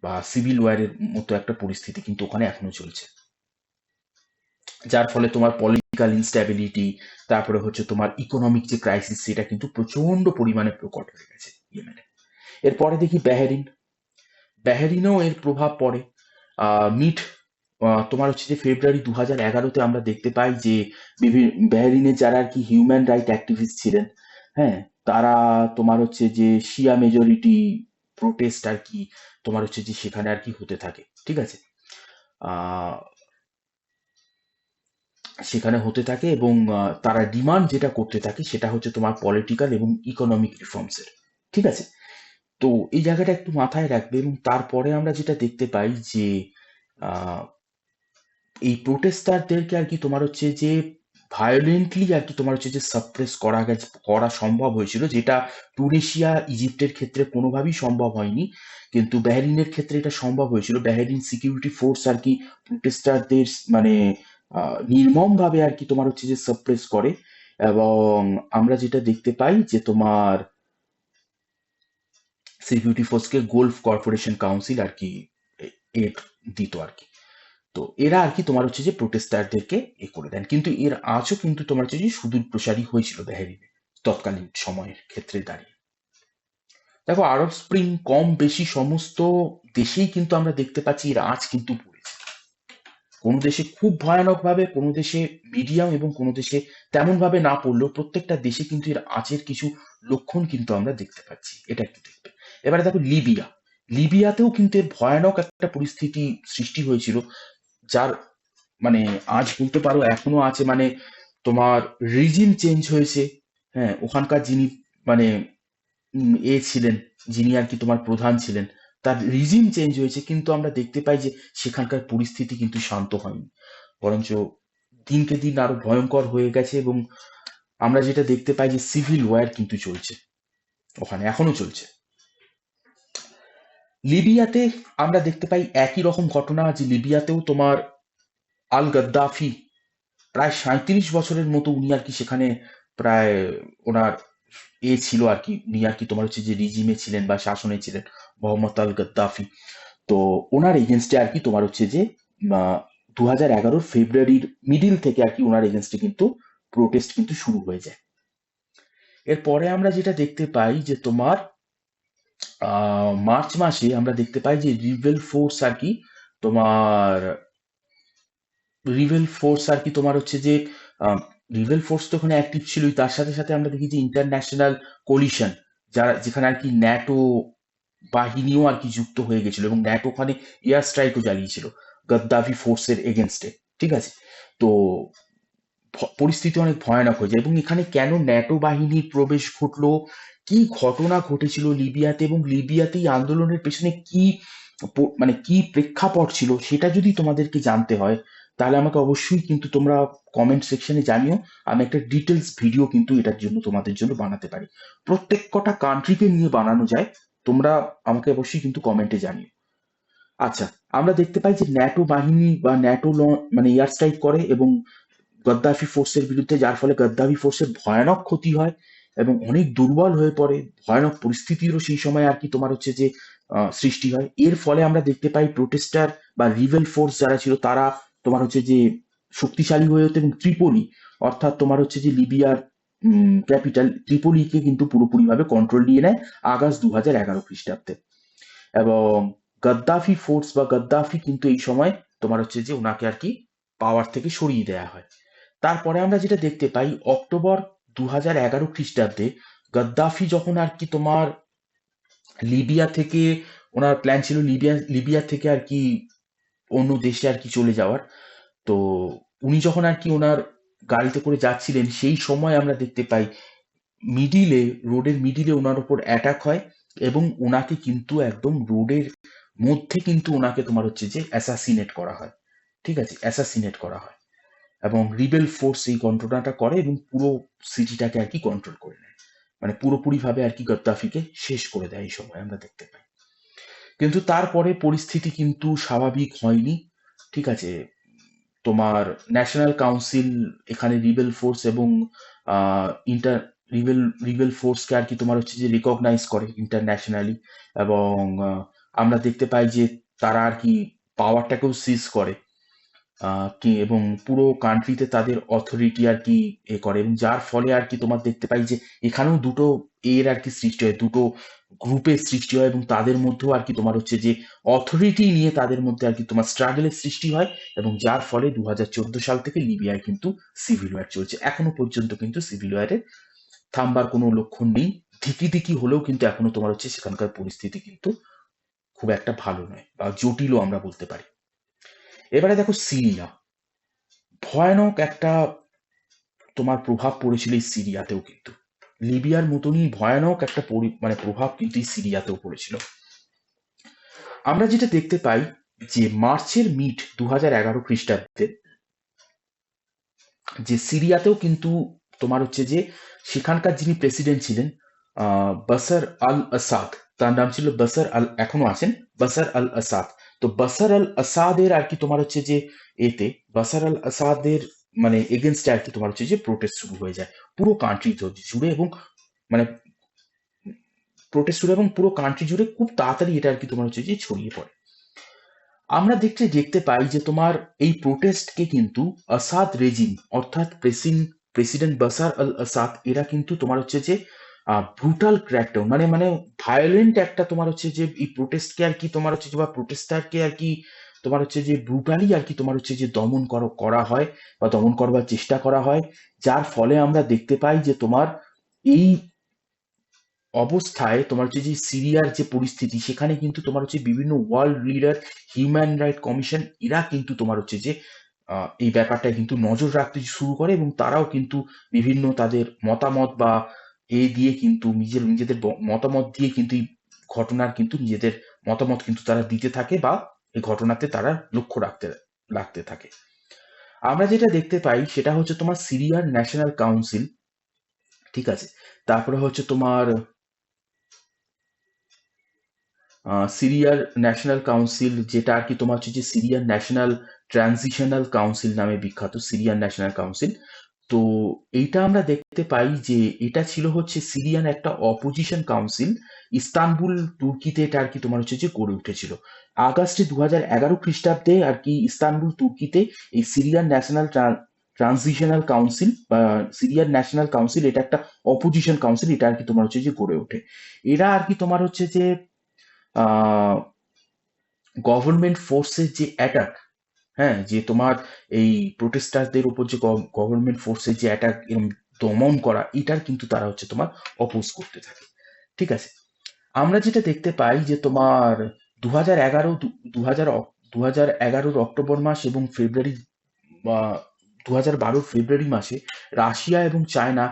Speaker 1: বা সিভিল ওয়ারের মতো একটা পরিস্থিতি কিন্তু ওখানে এখনো চলছে, যার ফলে তোমার পলিটিক্যাল ইনস্ট্যাবিলিটি, তারপরে হচ্ছে তোমার ইকোনমিক যে ক্রাইসিস, সেটা কিন্তু প্রচন্ড পরিমাণে প্রকট হয়ে গেছে ইয়েমেনে। এরপরে দেখি বাহরিন। বাহরিনেও এর প্রভাব পড়ে। মিড তোমার হচ্ছে যে ফেব্রুয়ারি 2011-তে আমরা দেখতে পাই যে বাহরিনের যারা আর কি হিউম্যান রাইট অ্যাক্টিভিস্ট ছিলেন, হ্যাঁ, তারা তোমার হচ্ছে যে শিয়া মেজরিটি প্রোটেস্ট আর কি তোমার হচ্ছে যে সেখানে আর কি হতে থাকে। ঠিক আছে, আহ সেখানে হতে থাকে, এবং তারা ডিমান্ড যেটা করতে থাকে সেটা হচ্ছে তোমার পলিটিক্যাল এবং ইকোনমিক রিফর্মসের। ঠিক আছে, তো এই জায়গাটা একটু মাথায় রাখবে। এবং তারপরে আমরা যেটা দেখতে পাই যে আহ, এই প্রোটেস্টারদেরকে আর কি তোমার হচ্ছে যে ভায়োলেন্টলি আর কি তোমার হচ্ছে যে সাপ্রেস করা সম্ভব হয়েছিল, যেটা টুনিশিয়া ইজিপ্টের ক্ষেত্রে কোনোভাবেই সম্ভব হয়নি, কিন্তু বাহরিনের ক্ষেত্রে এটা সম্ভব হয়েছিল। বাহরিন সিকিউরিটি ফোর্স আর কি প্রোটেস্টারদের মানে নির্মম ভাবে আর কি তোমার হচ্ছে যে সাপ্রেস করে, এবং আমরা যেটা দেখতে পাই যে তোমার সিকিউরিটি ফোর্সকে গোলফ কর্পোরেশন কাউন্সিল আর কি এড দিত আর কি। তো এরা আর কি তোমার হচ্ছে যে প্রোটেস্টারদেরকে করে দেন, কিন্তু এর আজও কিন্তু তোমার হচ্ছে যে সুদূর প্রসারী হয়েছিল বাহরিনে তৎকালীন সময়ের ক্ষেত্রে দাঁড়িয়ে। দেখো, আরব স্প্রিং কম বেশি সমস্ত দেশেই কিন্তু আমরা দেখতে পাচ্ছি এর আঁচ কিন্তু পড়েছে। কোনো দেশে খুব ভয়ানক ভাবে, কোনো দেশে মিডিয়াম, এবং কোনো দেশে তেমন ভাবে না পড়লেও প্রত্যেকটা দেশে কিন্তু এর আঁচের কিছু লক্ষণ কিন্তু আমরা দেখতে পাচ্ছি। এটা একটু দেখবে। এবারে দেখো লিবিয়া। লিবিয়াতেও কিন্তু এর ভয়ানক একটা পরিস্থিতি সৃষ্টি হয়েছিল, যার মানে আজ বলতে পারো এখনো আছে। মানে তোমার রিজিম চেঞ্জ হয়েছে, হ্যাঁ, ওখানকার যিনি মানে ছিলেন, যিনি আর কি তোমার প্রধান ছিলেন, তার রিজিম চেঞ্জ হয়েছে, কিন্তু আমরা দেখতে পাই যে সেখানকার পরিস্থিতি কিন্তু শান্ত হয়নি, বরঞ্চ দিনকে দিন আরো ভয়ঙ্কর হয়ে গেছে। এবং আমরা যেটা দেখতে পাই যে সিভিল ওয়ার কিন্তু চলছে ওখানে, এখনো চলছে। লিবিয়াতে আমরা দেখতে পাই একই রকম ঘটনা, যে লিবিয়াতেও তোমার আল গাদ্দাফি প্রায় 37 বছরের মতো উনি আর কি সেখানে প্রায় ওনার ছিল আর কি, উনি আর কি তোমার হচ্ছে যে রিজিমে ছিলেন বা শাসনে ছিলেন, মোহাম্মদ আল গাদ্দাফি। তো ওনার এগেনস্টে আর কি তোমার হচ্ছে যে 2011 ফেব্রুয়ারির মিডিল থেকে আর কি ওনার এগেনস্টে কিন্তু প্রোটেস্ট কিন্তু শুরু হয়ে যায়। এরপরে আমরা যেটা দেখতে পাই যে তোমার মার্চ মাসে আমরা দেখতে পাই যে রিভেল ফোর্স আর কি তোমার হচ্ছে যে রিভেল ফোর্স তো ওখানে অ্যাক্টিভ ছিলই, তার সাথে সাথে আমরা দেখি যে ইন্টারন্যাশনাল কোলিশন, যারা যেখানে আর কি ন্যাটো বাহিনীও আর কি যুক্ত হয়ে গেছিল, এবং ন্যাটো ওখানে এয়ার স্ট্রাইকও চালিয়েছিল গাদ্দাফি ফোর্সের এগেনস্টে। ঠিক আছে, তো পরিস্থিতি অনেক ভয়ানক হয়ে যায়। এবং এখানে কেন ন্যাটো বাহিনীর প্রবেশ ঘটলো, কি ঘটনা ঘটেছিল লিবিয়াতে, এবং লিবিয়াতে এই আন্দোলনের পেছনে কি মানে কি প্রেক্ষাপট ছিল, সেটা যদি তোমাদেরকে জানতে হয়, তাহলে আমাকে অবশ্যই কিন্তু তোমরা কমেন্ট সেকশনে জানিও। আমি একটা ডিটেলস ভিডিও কিন্তু এটার জন্য তোমাদের জন্য বানাতে পারি। প্রত্যেক কটা কান্ট্রিকে নিয়ে বানানো যায়, তোমরা আমাকে অবশ্যই কিন্তু কমেন্টে জানিও। আচ্ছা, আমরা দেখতে পাই যে ন্যাটো বাহিনী বা ন্যাটো মানে এয়ার স্ট্রাইক করে এবং গাদ্দাফি ফোর্সের বিরুদ্ধে, যার ফলে গাদ্দাফি ফোর্সের ভয়ানক ক্ষতি হয় এবং অনেক দুর্বল হয়ে পড়ে। ভয়ানক পরিস্থিতিরও সেই সময় আর কি তোমার হচ্ছে যে সৃষ্টি হয়। এর ফলে আমরা দেখতে পাই প্রোটেস্টার বা রিভেল ফোর্স যারা ছিল, তারা তোমার হচ্ছে যে শক্তিশালী হয়ে ওঠে, এবং ত্রিপোলি, অর্থাৎ তোমার হচ্ছে যে লিবিয়ার ক্যাপিটাল ত্রিপোলিকে কিন্তু পুরোপুরিভাবে কন্ট্রোল নিয়ে নেয় আগস্ট 2011 খ্রিস্টাব্দে। এবং গাদ্দাফি ফোর্স বা গাদ্দাফি কিন্তু এই সময় তোমার হচ্ছে যে ওনাকে আর কি পাওয়ার থেকে সরিয়ে দেওয়া হয়। তারপরে আমরা যেটা দেখতে পাই, অক্টোবর 2011 খ্রিস্টাব্দে গাদ্দাফি যখন আর কি তোমার লিবিয়া থেকে, ওনার প্ল্যান ছিল লিবিয়া থেকে আর কি অন্য দেশে আর কি চলে যাওয়ার। তো উনি যখন আর কি ওনার গাড়িতে করে যাচ্ছিলেন, সেই সময় আমরা দেখতে পাই রোডের মিডিলে ওনার উপর অ্যাটাক হয়, এবং ওনাকে কিন্তু একদম রোডের মধ্যে কিন্তু ওনাকে তোমার হচ্ছে যে অ্যাসাসিনেট করা হয়। ঠিক আছে, অ্যাসাসিনেট করা হয়, এবং রিবেল ফোর্স এই ঘটনাটা করে এবং পুরো সিটিটাকে আর কি কন্ট্রোল করে নেয়, মানে পুরোপুরি ভাবে আর কি গদ্দাফিকে শেষ করে দেয় এই সময় আমরা দেখতে পাই। কিন্তু তারপরে পরিস্থিতি কিন্তু স্বাভাবিক হয়নি। ঠিক আছে, তোমার ন্যাশনাল কাউন্সিল এখানে রিবেল ফোর্স এবং ইন্টার রিবেল রিবেল ফোর্সকে আর কি তোমার হচ্ছে যে রিকগনাইজ করে ইন্টারন্যাশনালি। এবং আমরা দেখতে পাই যে তারা আর কি পাওয়ারটাকেও সিজ করে, কি এবং পুরো কান্ট্রিতে তাদের অথরিটি আর কি করে, এবং যার ফলে আর কি তোমার দেখতে পাই যে এখানেও দুটো এর আর কি সৃষ্টি হয়, দুটো গ্রুপের সৃষ্টি হয়, এবং তাদের মধ্যেও আর কি তোমার হচ্ছে যে অথরিটি নিয়ে তাদের মধ্যে আর কি তোমার স্ট্রাগলের সৃষ্টি হয়, এবং যার ফলে 2014 সাল থেকে লিবিয়ায় কিন্তু সিভিল ওয়ার চলছে। এখনো পর্যন্ত কিন্তু সিভিল ওয়ারের থামবার কোনো লক্ষণ নেই। ধিকি ধিকি হলেও কিন্তু এখনো তোমার হচ্ছে সেখানকার পরিস্থিতি কিন্তু খুব একটা ভালো নয়, বা জটিলও আমরা বলতে পারি। এবারে দেখো সিরিয়া, ভয়ানক একটা তোমার প্রভাব পড়েছিল এই সিরিয়াতেও, কিন্তু লিবিয়ার মতনই ভয়ানক একটা মানে প্রভাব কিন্তু এই সিরিয়াতেও পড়েছিল। আমরা যেটা দেখতে পাই যে মার্চের মিড 2011 খ্রিস্টাব্দে যে সিরিয়াতেও কিন্তু তোমার হচ্ছে যে সেখানকার যিনি প্রেসিডেন্ট ছিলেন বাসার আল আসাদ, তার নাম ছিল বাসার আল, এখনো আছেন বাসার আল আসাদ। তো বাসার আল আসাদের আর কি তোমার হচ্ছে যে বাসার আল আসাদের মানে এগেনস্টে আর কি তোমার হচ্ছে যে প্রোটেস্ট শুরু হয়ে যায় পুরো কান্ট্রি জুড়ে, এবং মানে প্রোটেস্ট শুরু, এবং পুরো কান্ট্রি জুড়ে খুব তাড়াতাড়ি এটা আর কি তোমার হচ্ছে যে ছড়িয়ে পড়ে। আমরা দেখতে পাই যে তোমার এই প্রোটেস্টকে কিন্তু আসাদ রেজিম, অর্থাৎ প্রেসিডেন্ট বাসার আল আসাদ, এরা কিন্তু তোমার হচ্ছে যে ব্রুটাল ক্র্যাকডাউন, মানে মানে ভায়োলেন্ট একটা তোমার হচ্ছে যে এই প্রোটেস্টকে আর কি তোমার হচ্ছে যে বা প্রোটেস্টারকে আর কি তোমার হচ্ছে যে ব্রুটালি আর কি তোমার হচ্ছে যে দমন করা হয় বা দমন করবার চেষ্টা করা হয়। যার ফলে আমরা দেখতে পাই যে তোমার এই অবস্থায় তোমার হচ্ছে যে সিরিয়ার যে পরিস্থিতি, সেখানে কিন্তু তোমার হচ্ছে বিভিন্ন world leader, human right commission, এরা কিন্তু তোমার হচ্ছে যে এই ব্যাপারটায় কিন্তু নজর রাখতে শুরু করে, এবং তারাও কিন্তু বিভিন্ন তাদের মতামত বা দিয়ে কিন্তু নিজেদের মতামত দিয়ে কিন্তু এই ঘটনার কিন্তু নিজেদের মতামত কিন্তু তারা দিতে থাকে, বা এই ঘটনাতে তারা লক্ষ্য রাখতে থাকে। আমরা যেটা দেখতে পাই সেটা হচ্ছে তোমার সিরিয়ার ন্যাশনাল কাউন্সিল, ঠিক আছে, তারপরে হচ্ছে তোমার সিরিয়ার ন্যাশনাল কাউন্সিল, যেটা আর কি তোমার হচ্ছে যে সিরিয়ান ন্যাশনাল ট্রানজিশনাল কাউন্সিল নামে বিখ্যাত, সিরিয়ান ন্যাশনাল কাউন্সিল। তো এইটা আমরা দেখতে পাই যে এটা ছিল হচ্ছে সিরিয়ান একটা অপোজিশন কাউন্সিল, ইস্তানবুল তুর্কিতে এটা আর কি তোমার হচ্ছে যে গড়ে উঠেছিল আগস্টে 2011 খ্রিস্টাব্দে আর কি। ইস্তানবুল তুর্কিতে এই সিরিয়ান ন্যাশনাল ট্রানজিশনাল কাউন্সিল বা সিরিয়ান ন্যাশনাল কাউন্সিল, এটা একটা অপোজিশন কাউন্সিল, এটা আর কি তোমার হচ্ছে যে গড়ে ওঠে। এরা আর কি তোমার হচ্ছে যে গভর্নমেন্ট ফোর্সের যে অ্যাটাক, হ্যাঁ, যে তোমার এই প্রোটেস্টারদের উপর যে গভর্নমেন্ট ফোর্সের যে অ্যাটাক দমন করা, এটার কিন্তু তারা হচ্ছে তোমার অপোজ করতে থাকে, ঠিক আছে। আমরা যেটা দেখতে পাই যে তোমার 2011 দু হাজার এগারোর অক্টোবর মাস এবং ফেব্রুয়ারি বা 2012 ফেব্রুয়ারি মাসে রাশিয়া এবং চায়না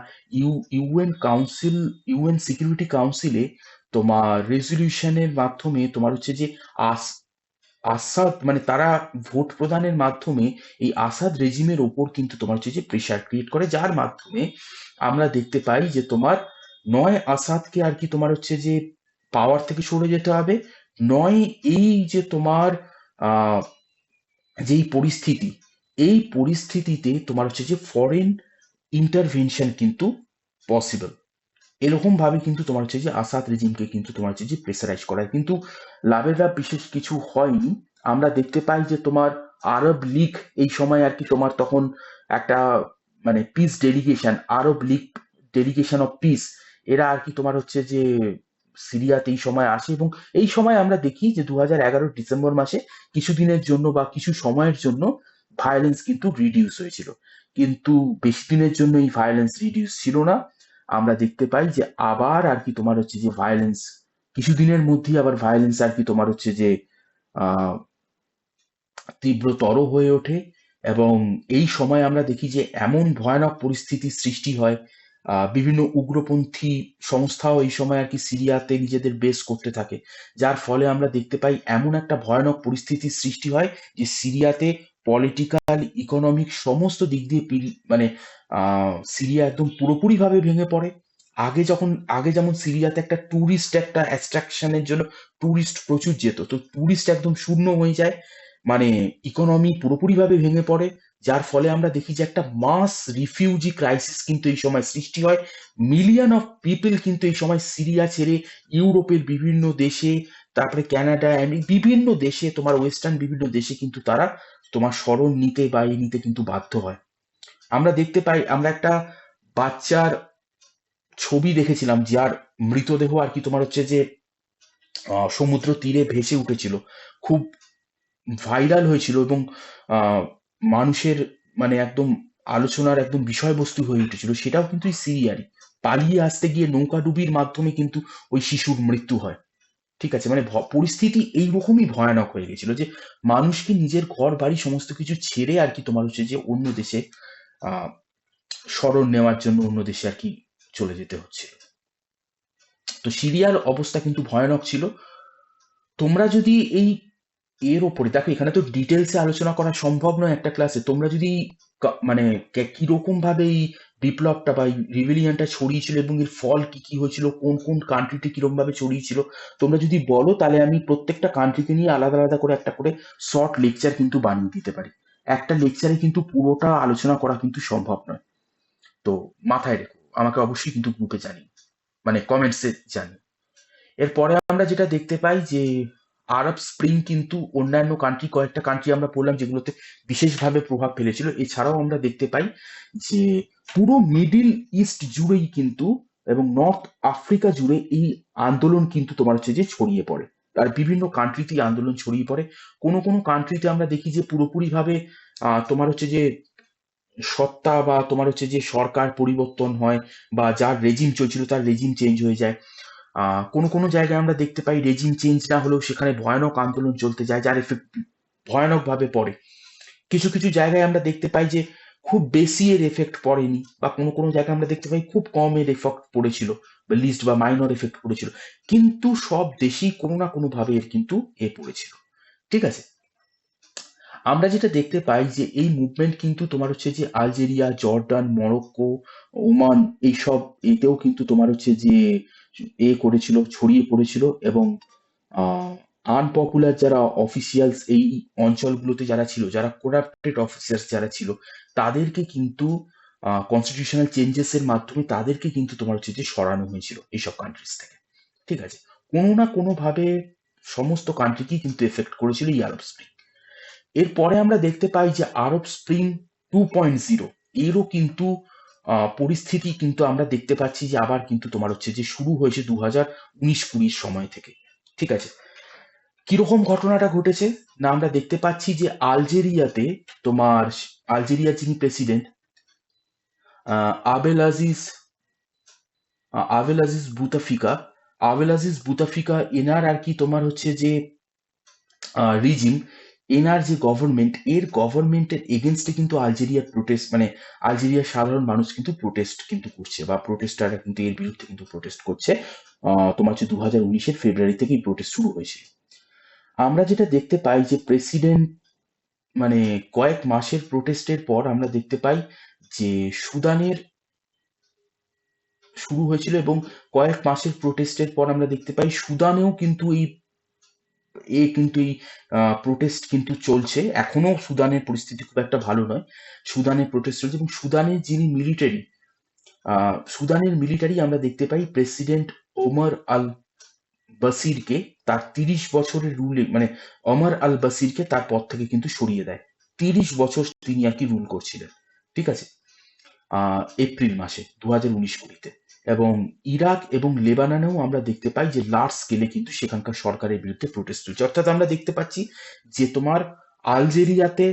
Speaker 1: ইউএন সিকিউরিটি কাউন্সিলে তোমার রেজলিউশনের মাধ্যমে তোমার হচ্ছে যে আসাদ, মানে তারা ভোট প্রদানের মাধ্যমে এই আসাদ রেজিমের ওপর কিন্তু তোমার হচ্ছে যে প্রেশার ক্রিয়েট করে, যার মাধ্যমে আমরা দেখতে পাই যে তোমার নয় আসাদকে আর কি তোমার হচ্ছে যে পাওয়ার থেকে সরে যেতে হবে, নয় এই যে তোমার আহ যেই পরিস্থিতি, এই পরিস্থিতিতে তোমার হচ্ছে যে ফরেন ইন্টারভেনশন কিন্তু পসিবল, এরকম ভাবে কিন্তু তোমার হচ্ছে যে আসাদ রেজিমকে কিন্তু তোমার হচ্ছে যে প্রেসারাইজ করায়, কিন্তু লাভের লাভ বিশেষ কিছু হয়নি। আমরা দেখতে পাই যে তোমার আরব লীগ এই সময় আর কি তোমার তখন একটা মানে piece delegation, Arab League delegation of piece, এরা আর কি তোমার হচ্ছে যে সিরিয়াতে এই সময় আসে, এবং এই সময় আমরা দেখি যে 2011 ডিসেম্বর মাসে কিছুদিনের জন্য বা কিছু সময়ের জন্য ভায়োলেন্স কিন্তু রিডিউস হয়েছিল, কিন্তু বেশি দিনের জন্য এই ভায়োলেন্স রিডিউস ছিল না। আমরা দেখতে পাই যে আবার আর কি তোমার হচ্ছে যে ভায়োলেন্স কিছুদিনের মধ্যেই আবার ভায়োলেন্স আর কি তোমার হচ্ছে যে আহ তীব্রতর হয়ে ওঠে, এবং এই সময় আমরা দেখি যে এমন ভয়ানক পরিস্থিতির সৃষ্টি হয়, বিভিন্ন উগ্রপন্থী সংস্থাও এই সময় আর কি সিরিয়াতে নিজেদের বেস করতে থাকে, যার ফলে আমরা দেখতে পাই এমন একটা ভয়ানক পরিস্থিতির সৃষ্টি হয় যে সিরিয়াতে পলিটিক্যাল, ইকোনমিক সমস্ত দিক দিয়ে মানে সিরিয়া একদম পুরোপুরি ভাবে ভেঙে পড়ে। আগে যেমন সিরিয়াতে একটা ট্যুরিস্ট একটা অ্যাট্রাকশনের জন্য ট্যুরিস্ট প্রচুর যেত, তো ট্যুরিস্ট একদম শূন্য হয়ে যায়, মানে ইকোনমি পুরোপুরিভাবে ভেঙে পড়ে, যার ফলে আমরা দেখি যে একটা মাস রিফিউজি ক্রাইসিস কিন্তু এই সময় সৃষ্টি হয়। মিলিয়ন অফ পিপল কিন্তু এই সময় সিরিয়া ছেড়ে ইউরোপের বিভিন্ন দেশে, তারপরে ক্যানাডা and বিভিন্ন দেশে, তোমার ওয়েস্টার্ন বিভিন্ন দেশে কিন্তু তারা তোমার শরণ নিতে বা এই নিতে কিন্তু বাধ্য হয়। আমরা দেখতে পাই, আমরা একটা বাচ্চার ছবি দেখেছিলাম যার মৃতদেহ আর কি তোমার হচ্ছে যে সমুদ্র তীরে ভেসে উঠেছিল, খুব ভাইরাল হয়েছিল এবং আহ, মানুষের মানে একদম আলোচনার একদম বিষয়বস্তু হয়ে উঠেছিল। সেটাও কিন্তু এই সিরিয়ারই, পালিয়ে আসতে গিয়ে নৌকাডুবির মাধ্যমে কিন্তু ওই শিশুর মৃত্যু হয়। ঠিক আছে, মানে পরিস্থিতি এইরকমই ভয়ানক হয়ে গেছিল যে মানুষকে নিজের ঘর বাড়ি সমস্ত কিছু ছেড়ে আর কি তোমার হচ্ছে যে অন্য দেশে আহ শরণ নেওয়ার জন্য অন্য দেশে আর কি চলে যেতে হচ্ছিল। তো সিরিয়ার অবস্থা কিন্তু ভয়ানক ছিল। তোমরা যদি এই এর ওপরে দেখো, এখানে তো ডিটেলসে আলোচনা করা সম্ভব নয় একটা ক্লাসে। তোমরা যদি মানে কিরকম ভাবে এই বিপ্লবটা বা রিভিলিয়নটা ছড়িয়েছিল এবং এর ফল কি কি হয়েছিল, কোন কোন কান্ট্রিতে কিরকম ভাবে ছড়িয়েছিল, তোমরা যদি বলো তাহলে আমি প্রত্যেকটা কান্ট্রিকে নিয়ে আলাদা আলাদা করে একটা করে শর্ট লেকচার কিন্তু বানিয়ে দিতে পারি। একটা লেকচারে কিন্তু পুরোটা আলোচনা করা কিন্তু সম্ভব নয়। তো মাথায় রেখো, আমাকে অবশ্যই কিন্তু গ্রুপে জানি, মানে কমেন্টসে জানি। এরপরে আমরা যেটা দেখতে পাই যে আরব স্প্রিং কিন্তু অন্যান্য কান্ট্রি, কয়েকটা কান্ট্রি আমরা পড়লাম যেগুলোতে বিশেষভাবে প্রভাব ফেলেছিল। এছাড়াও আমরা দেখতে পাই যে পুরো মিডিল ইস্ট জুড়েই কিন্তু এবং নর্থ আফ্রিকা জুড়ে এই আন্দোলন কিন্তু তোমার হচ্ছে যে ছড়িয়ে পড়ে। আর বিভিন্ন কান্ট্রিতেই আন্দোলন ছড়িয়ে পড়ে। কোনো কোনো কান্ট্রিতে আমরা দেখি যে পুরোপুরিভাবে তোমার হচ্ছে যে সত্তা বা তোমার হচ্ছে যে সরকার পরিবর্তন হয়, বা যার রেজিম চলছিল তার রেজিম চেঞ্জ হয়ে যায়। কোনো কোনো জায়গায় আমরা দেখতে পাই রেজিম চেঞ্জ না হলেও সেখানে ভয়ানক আন্দোলন চলতে যায়, যার এফেক্ট ভয়ানক ভাবে পড়ে। কিছু কিছু জায়গায় আমরা দেখতে পাই যে খুব বেশি এর এফেক্ট পড়েনি, বা কোনো কোনো জায়গায় আমরা দেখতে পাই খুব কম এর এফেক্ট পড়েছিল, বা লিস্ট বা মাইনর এফেক্ট পড়েছিল। কিন্তু সব দেশেই কোনো না কোনো ভাবে এর কিন্তু পড়েছিল। ঠিক আছে, আমরা যেটা দেখতে পাই যে এই মুভমেন্ট কিন্তু তোমার হচ্ছে যে আলজেরিয়া, জর্ডান, মরক্কো, ওমান, এইসব এতেও কিন্তু তোমার হচ্ছে যে করেছিল, ছড়িয়ে পড়েছিল। এবং আনপপুলার যারা অফিসিয়ালস এই অঞ্চলগুলোতে যারা ছিল, যারা করাপ্টেড অফিসার্স যারা ছিল, তাদেরকে কিন্তু কনস্টিটিউশনাল চেঞ্জেস এর মাধ্যমে তাদেরকে কিন্তু তোমার হচ্ছে যে সরানো হয়েছিল এইসব কান্ট্রিজ থেকে। ঠিক আছে, কোনো না কোনো ভাবে সমস্ত কান্ট্রিকেই কিন্তু এফেক্ট করেছিল এই আরব স্প্রিং। এরপরে আমরা দেখতে পাই যে আরব স্প্রিং 2.0 এরও কিন্তু পরিস্থিতি কিন্তু আমরা দেখতে পাচ্ছি যে আবার কিন্তু তোমার হচ্ছে যে শুরু হয়েছে 2019-20 সময় থেকে। ঠিক আছে, কিরকম ঘটনাটা ঘটেছে না, আমরা দেখতে পাচ্ছি যে আলজেরিয়াতে তোমার, আলজেরিয়ার যিনি প্রেসিডেন্ট আবেল আজিজ, বুতাফিকা, এনার আর কি তোমার হচ্ছে যে রিজিম, এনার যে গভর্নমেন্ট, এর গভর্নমেন্টের এগেনস্টে কিন্তু আলজেরিয়ার প্রোটেস্ট, মানে আলজেরিয়ার সাধারণ মানুষ কিন্তু প্রোটেস্ট কিন্তু করছে, বা প্রোটেস্টাররা কিন্তু এর বিরুদ্ধে কিন্তু প্রোটেস্ট করছে। তোমার হচ্ছে 2019-এর ফেব্রুয়ারি থেকেই প্রোটেস্ট শুরু হয়েছিল। আমরা যেটা দেখতে পাই যে প্রেসিডেন্ট, মানে কয়েক মাসের প্রোটেস্টের পর আমরা দেখতে পাই যে সুদানের শুরু হয়েছিল, এবং কয়েক মাসের প্রোটেস্টের পর আমরা দেখতে পাই সুদানেও কিন্তু এই প্রোটেস্ট কিন্তু চলছে। এখনো সুদানের পরিস্থিতি খুব একটা ভালো নয়, সুদানের প্রোটেস্ট চলছে। এবং সুদানের যিনি মিলিটারি, সুদানের মিলিটারি আমরা দেখতে পাই প্রেসিডেন্ট ওমর আল বাসিরকে তার 30 বছরের রুলে, মানে ওমর আল বাসিরকে তার পদ থেকে কিন্তু সরিয়ে দেয়। 30 বছর তিনি আর কি রুল করছিলেন। ঠিক আছে, এপ্রিল মাসে 2019-20 এবং ইরাক এবং লেবাননেও আমরা দেখতে পাই যে লার্জ স্কেলে কিন্তু সেখানকার সরকারের বিরুদ্ধে প্রোটেস্ট চলছে। অর্থাৎ আমরা দেখতে পাচ্ছি যে তোমার আলজেরিয়াতে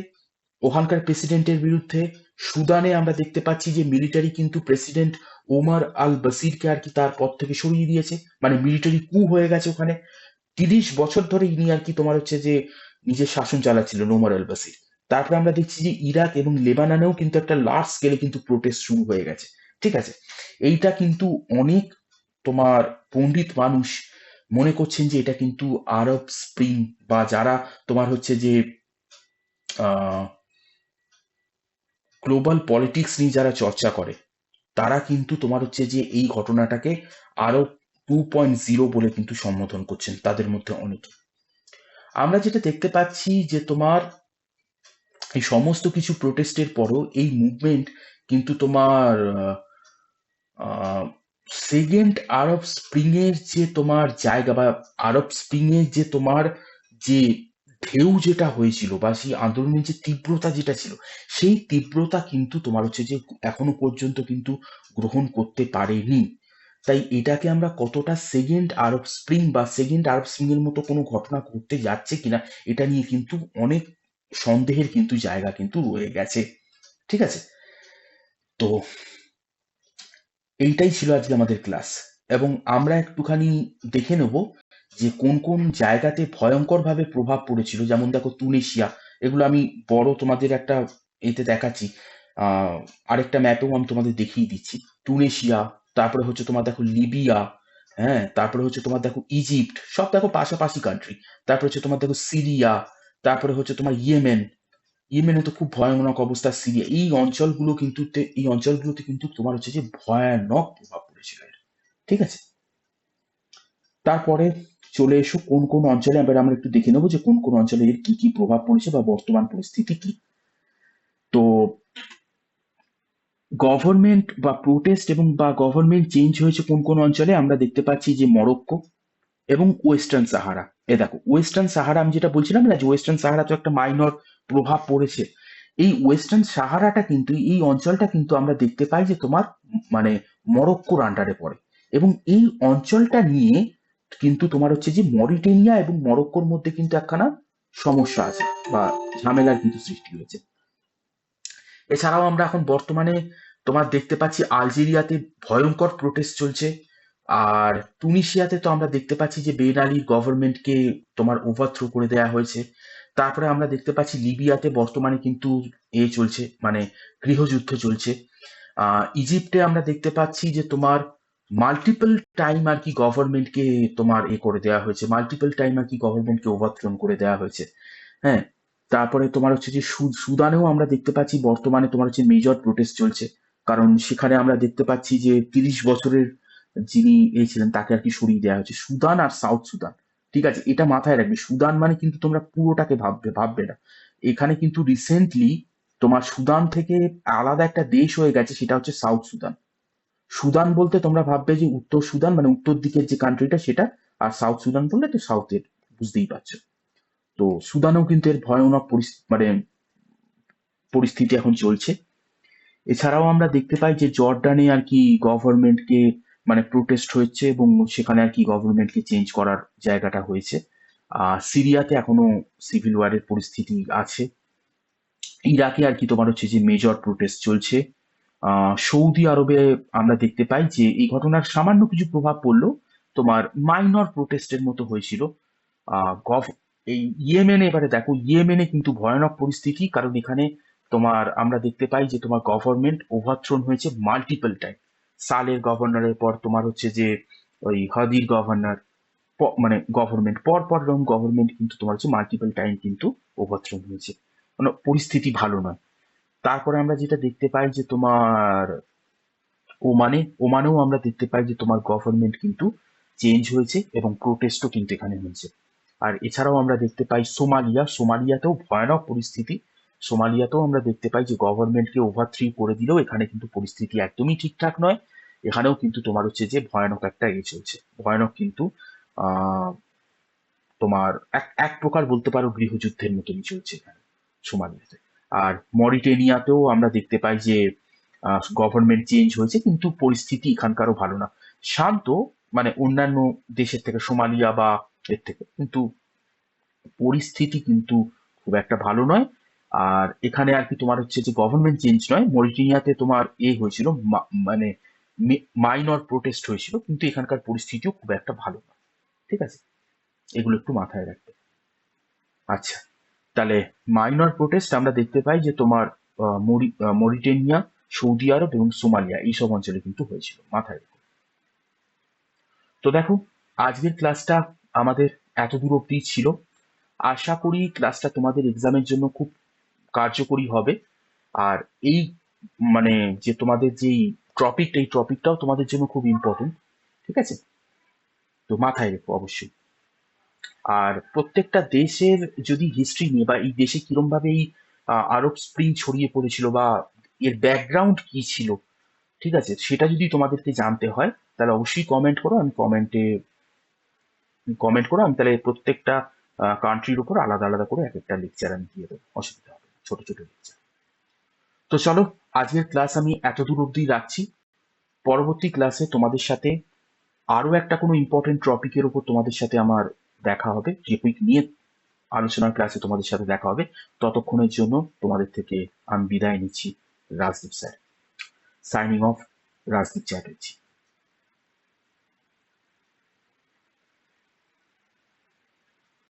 Speaker 1: ওখানকার প্রেসিডেন্টের বিরুদ্ধে, সুদানে আমরা দেখতে পাচ্ছি যে মিলিটারি কিন্তু প্রেসিডেন্ট ওমর আল বাসিরকে আর কি তার পদ থেকে সরিয়ে দিয়েছে, মানে মিলিটারি কু হয়ে গেছে ওখানে। 30 বছর ধরে ইনি আর কি তোমার হচ্ছে যে নিজের শাসন চালাচ্ছিলেন ওমর আল বাসির। তারপরে আমরা দেখছি যে ইরাক এবং লেবাননেও কিন্তু একটা লার্জ স্কেলে কিন্তু প্রোটেস্ট শুরু হয়ে গেছে। ঠিক আছে, এইটা কিন্তু অনেক তোমার পণ্ডিত মানুষ মনে করছেন যে এটা কিন্তু আরব স্প্রিং, বা যারা তোমার হচ্ছে যে গ্লোবাল পলিটিক্স নিয়ে যারা চর্চা করে, তারা কিন্তু তোমার হচ্ছে যে এই ঘটনাটাকে আরব 2.0 বলে কিন্তু সম্বোধন করছেন তাদের মধ্যে অনেকে। আমরা যেটা দেখতে পাচ্ছি যে তোমার এই সমস্ত কিছু প্রোটেস্টের পরও এই মুভমেন্ট কিন্তু তোমার সেকেন্ড আরব স্প্রিং এর যে তোমার জায়গা বা আরব স্প্রিং এর যে তোমার যে ঢেউ যেটা হয়েছিল বা সেই আন্দোলনের যে তীব্রতা যেটা ছিল, সেই তীব্রতা কিন্তু তোমার হচ্ছে যে এখনো পর্যন্ত কিন্তু গ্রহণ করতে পারেনি। তাই এটাকে আমরা কতটা সেকেন্ড আরব স্প্রিং বা সেকেন্ড আরব স্প্রিং এর মতো কোনো ঘটনা ঘটতে যাচ্ছে কিনা, এটা নিয়ে কিন্তু অনেক সন্দেহের কিন্তু জায়গা কিন্তু রয়ে গেছে। ঠিক আছে, তো এইটাই ছিল আজকে আমাদের ক্লাস, এবং আমরা একটুখানি দেখে নেব যে কোন কোন জায়গাতে ভয়ঙ্কর ভাবে প্রভাব পড়েছিল। যেমন দেখো তুনিশিয়া, এগুলো আমি বড় তোমাদের একটা এতে দেখাচ্ছি, আহ আরেকটা ম্যাপেও আমি তোমাদের দেখিয়ে দিচ্ছি। তুনিশিয়া, তারপরে হচ্ছে তোমার দেখো লিবিয়া, হ্যাঁ, তারপরে হচ্ছে তোমার দেখো ইজিপ্ট, সব দেখো পাশাপাশি কান্ট্রি। তারপরে হচ্ছে তোমার দেখো সিরিয়া, তারপরে হচ্ছে তোমার ইয়েমেন। ইয়েমেনে তো খুব ভয়ানক অবস্থা। সিরিয়া, এই অঞ্চলগুলোতে কিন্তু তোমার হচ্ছে যে ভয়ানক প্রভাব পড়েছিল এর। ঠিক আছে, তারপরে চলে এসো কোন কোন অঞ্চলে, এবার আমরা একটু দেখে নেবো যে কোন কোন অঞ্চলে এর কি কি প্রভাব পড়েছে বা বর্তমান পরিস্থিতি কি। তো গভর্নমেন্ট বা প্রোটেস্ট এবং বা গভর্নমেন্ট চেঞ্জ হয়েছে কোন কোন অঞ্চলে, আমরা দেখতে পাচ্ছি যে মরক্কো এবং ওয়েস্টার্ন সাহারা। এ দেখো ওয়েস্টার্ন সাহারা, আমি যেটা বলছিলাম না যে ওয়েস্টার্ন সাহারা তো একটা মাইনর প্রভাব পড়েছে, এই ওয়েস্টার্ন সাহারাটা কিন্তু, এই অঞ্চলটা কিন্তু আমরা দেখতে পাই যে তোমার মানে মরক্কোর আন্ডারে পড়ে। এবং এই অঞ্চলটা নিয়ে কিন্তু তোমার হচ্ছে যে মরিটেনিয়া এবং মরক্কোর মধ্যে কিন্তু একখানা সমস্যা আছে বা ঝামেলার কিন্তু সৃষ্টি হয়েছে। এছাড়াও আমরা এখন বর্তমানে তোমার দেখতে পাচ্ছি আলজেরিয়াতে ভয়ঙ্কর প্রোটেস্ট চলছে। আর তুনিশিয়াতে তো আমরা দেখতে পাচ্ছি যে বেন আলীর গভর্নমেন্টকে তোমার ওভারথ্রো করে দেওয়া হয়েছে। তারপরে আমরা দেখতে পাচ্ছি লিবিয়াতে বর্তমানে কিন্তু চলছে, মানে গৃহযুদ্ধ চলছে। ইজিপ্টে আমরা দেখতে পাচ্ছি যে তোমার মাল্টিপল টাইম আর কি গভর্নমেন্টকে তোমার করে দেওয়া হয়েছে, মাল্টিপল টাইম আর কি গভর্নমেন্টকে ওভারথ্রোন করে দেওয়া হয়েছে। হ্যাঁ, তারপরে তোমার হচ্ছে যে সুদানেও আমরা দেখতে পাচ্ছি বর্তমানে তোমার হচ্ছে মেজর প্রোটেস্ট চলছে। কারণ সেখানে আমরা দেখতে পাচ্ছি যে 30 বছরের যিনি ছিলেন তাকে আর কি সরিয়ে দেওয়া হয়েছে। সুদান আর সাউথ সুদান, ঠিক আছে, এটা মাথায় রাখবে। সুদান মানে কিন্তু তোমরা পুরোটাকে ভাববে না। এখানে কিন্তু রিসেন্টলি তোমার সুদান থেকে আলাদা একটা দেশ হয়ে গেছে, সেটা হচ্ছে সাউথ সুদান। সুদান বলতে তোমরা ভাববে যে উত্তর সুদান, মানে উত্তর দিকের যে কান্ট্রিটা সেটা, আর সাউথ সুদান বললে তো সাউথের, বুঝতেই পারছো। তো সুদানেও কিন্তু এর ভয়ানক মানে পরিস্থিতি এখন চলছে। এছাড়াও আমরা দেখতে পাই যে জর্ডানে আর কি গভর্নমেন্টকে মানে প্রোটেস্ট হয়েছে এবং সেখানে আর কি গভর্নমেন্টকে চেঞ্জ করার জায়গাটা হয়েছে। সিরিয়াতে এখনো সিভিল ওয়ারের পরিস্থিতি আছে। ইরাকে আর কি তোমার হচ্ছে যে মেজর প্রোটেস্ট চলছে। সৌদি আরবে আমরা দেখতে পাই যে এই ঘটনার সামান্য কিছু প্রভাব পড়লো, তোমার মাইনর প্রোটেস্টের মতো হয়েছিল। আহ গভ এই ইয়েমেনে, এবারে দেখো ইয়েমেনে কিন্তু ভয়ানক পরিস্থিতি, কারণ এখানে তোমার আমরা দেখতে পাই যে তোমার গভর্নমেন্ট ওভারথ্রোন হয়েছে মাল্টিপল টাইম। সালের গভর্নরের পর তোমার হচ্ছে যে ওই হাদির গভর্নর, মানে গভর্নমেন্ট পর পর এরকম গভর্নমেন্ট কিন্তু তোমার হচ্ছে মাল্টিপল টাইম কিন্তু ওভারথ্রোন হয়েছে, মানে পরিস্থিতি ভালো নয়। তারপরে আমরা যেটা দেখতে পাই যে তোমার ওমানেও আমরা দেখতে পাই যে তোমার গভর্নমেন্ট কিন্তু চেঞ্জ হয়েছে এবং প্রোটেস্টও কিন্তু এখানে হয়েছে। আর এছাড়াও আমরা দেখতে পাই সোমালিয়াতেও ভয়ানক পরিস্থিতি। সোমালিয়াতেও আমরা দেখতে পাই যে গভর্নমেন্টকে ওভারথ্রি করে দিলেও এখানে কিন্তু পরিস্থিতি একদমই ঠিকঠাক নয়। এখানেও কিন্তু তোমার হচ্ছে যে ভয়ানক একটা চলছে, ভয়ানক কিন্তু আহ তোমার এক এক প্রকার বলতে পারো গৃহযুদ্ধের মতনই চলছে এখানে সোমালিয়াতে। আর মরিটেনিয়াতেও আমরা দেখতে পাই যে গভর্নমেন্ট চেঞ্জ হয়েছে কিন্তু পরিস্থিতি এখানকারও ভালো না, শান্ত, মানে অন্যান্য দেশের থেকে, সোমালিয়া বা এর থেকে কিন্তু পরিস্থিতি কিন্তু খুব একটা ভালো নয়। আর এখানে আর কি তোমার হচ্ছে যে গভর্নমেন্ট চেঞ্জ নয়, মরিটেনিয়াতে তোমার হয়েছিল, মানে মাইনর প্রোটেস্ট হয়েছিল, কিন্তু এখানকার পরিস্থিতিও খুব একটা ভালো নয়। ঠিক আছে, এগুলো একটু মাথায় রাখবে। আচ্ছা, তাহলে মাইনর প্রোটেস্ট আমরা দেখতে পাই যে তোমার মরিটেনিয়া, সৌদি আরব এবং সোমালিয়া এইসব অঞ্চলে কিন্তু হয়েছিল, মাথায় রেখো। তো দেখো, আজকের ক্লাসটা আমাদের এত দূর অব্দি ছিল। আশা করি ক্লাসটা তোমাদের এক্সামের জন্য খুব কার্যকরী হবে। আর এই মানে যে তোমাদের যেই টপিকটা, এই টপিকটাও তোমাদের জন্য খুব ইম্পর্টেন্ট। ঠিক আছে, তো মাথায় রেখো অবশ্যই। আর প্রত্যেকটা দেশের যদি হিস্ট্রি নিয়ে বা এই দেশে কিরম ভাবে এই আরব স্প্রিং ছড়িয়ে পড়েছিল বা এর ব্যাকগ্রাউন্ড কি ছিল, ঠিক আছে, সেটা যদি তোমাদেরকে জানতে হয় তাহলে অবশ্যই কমেন্ট করো, আমি তাহলে প্রত্যেকটা কান্ট্রির উপর আলাদা আলাদা করে এক একটা লেকচার আমি দিয়ে দেবো, অসুবিধা হবে না, ছোট ছোট লেকচার। তো চলো, আজকের ক্লাস আমি এতদূর অবধি রাখছি। পরবর্তী ক্লাসে তোমাদের সাথে আরো একটা কোনো ইম্পর্টেন্ট টপিকের উপর তোমাদের সাথে আমার দেখা হবে, যে টপিক নিয়ে আলোচনার ক্লাসে তোমাদের সাথে দেখা হবে। ততক্ষণের জন্য তোমাদের থেকে আমি বিদায় নিচ্ছি। Rajdeep sir, signing off, Rajdeep Chatterjee.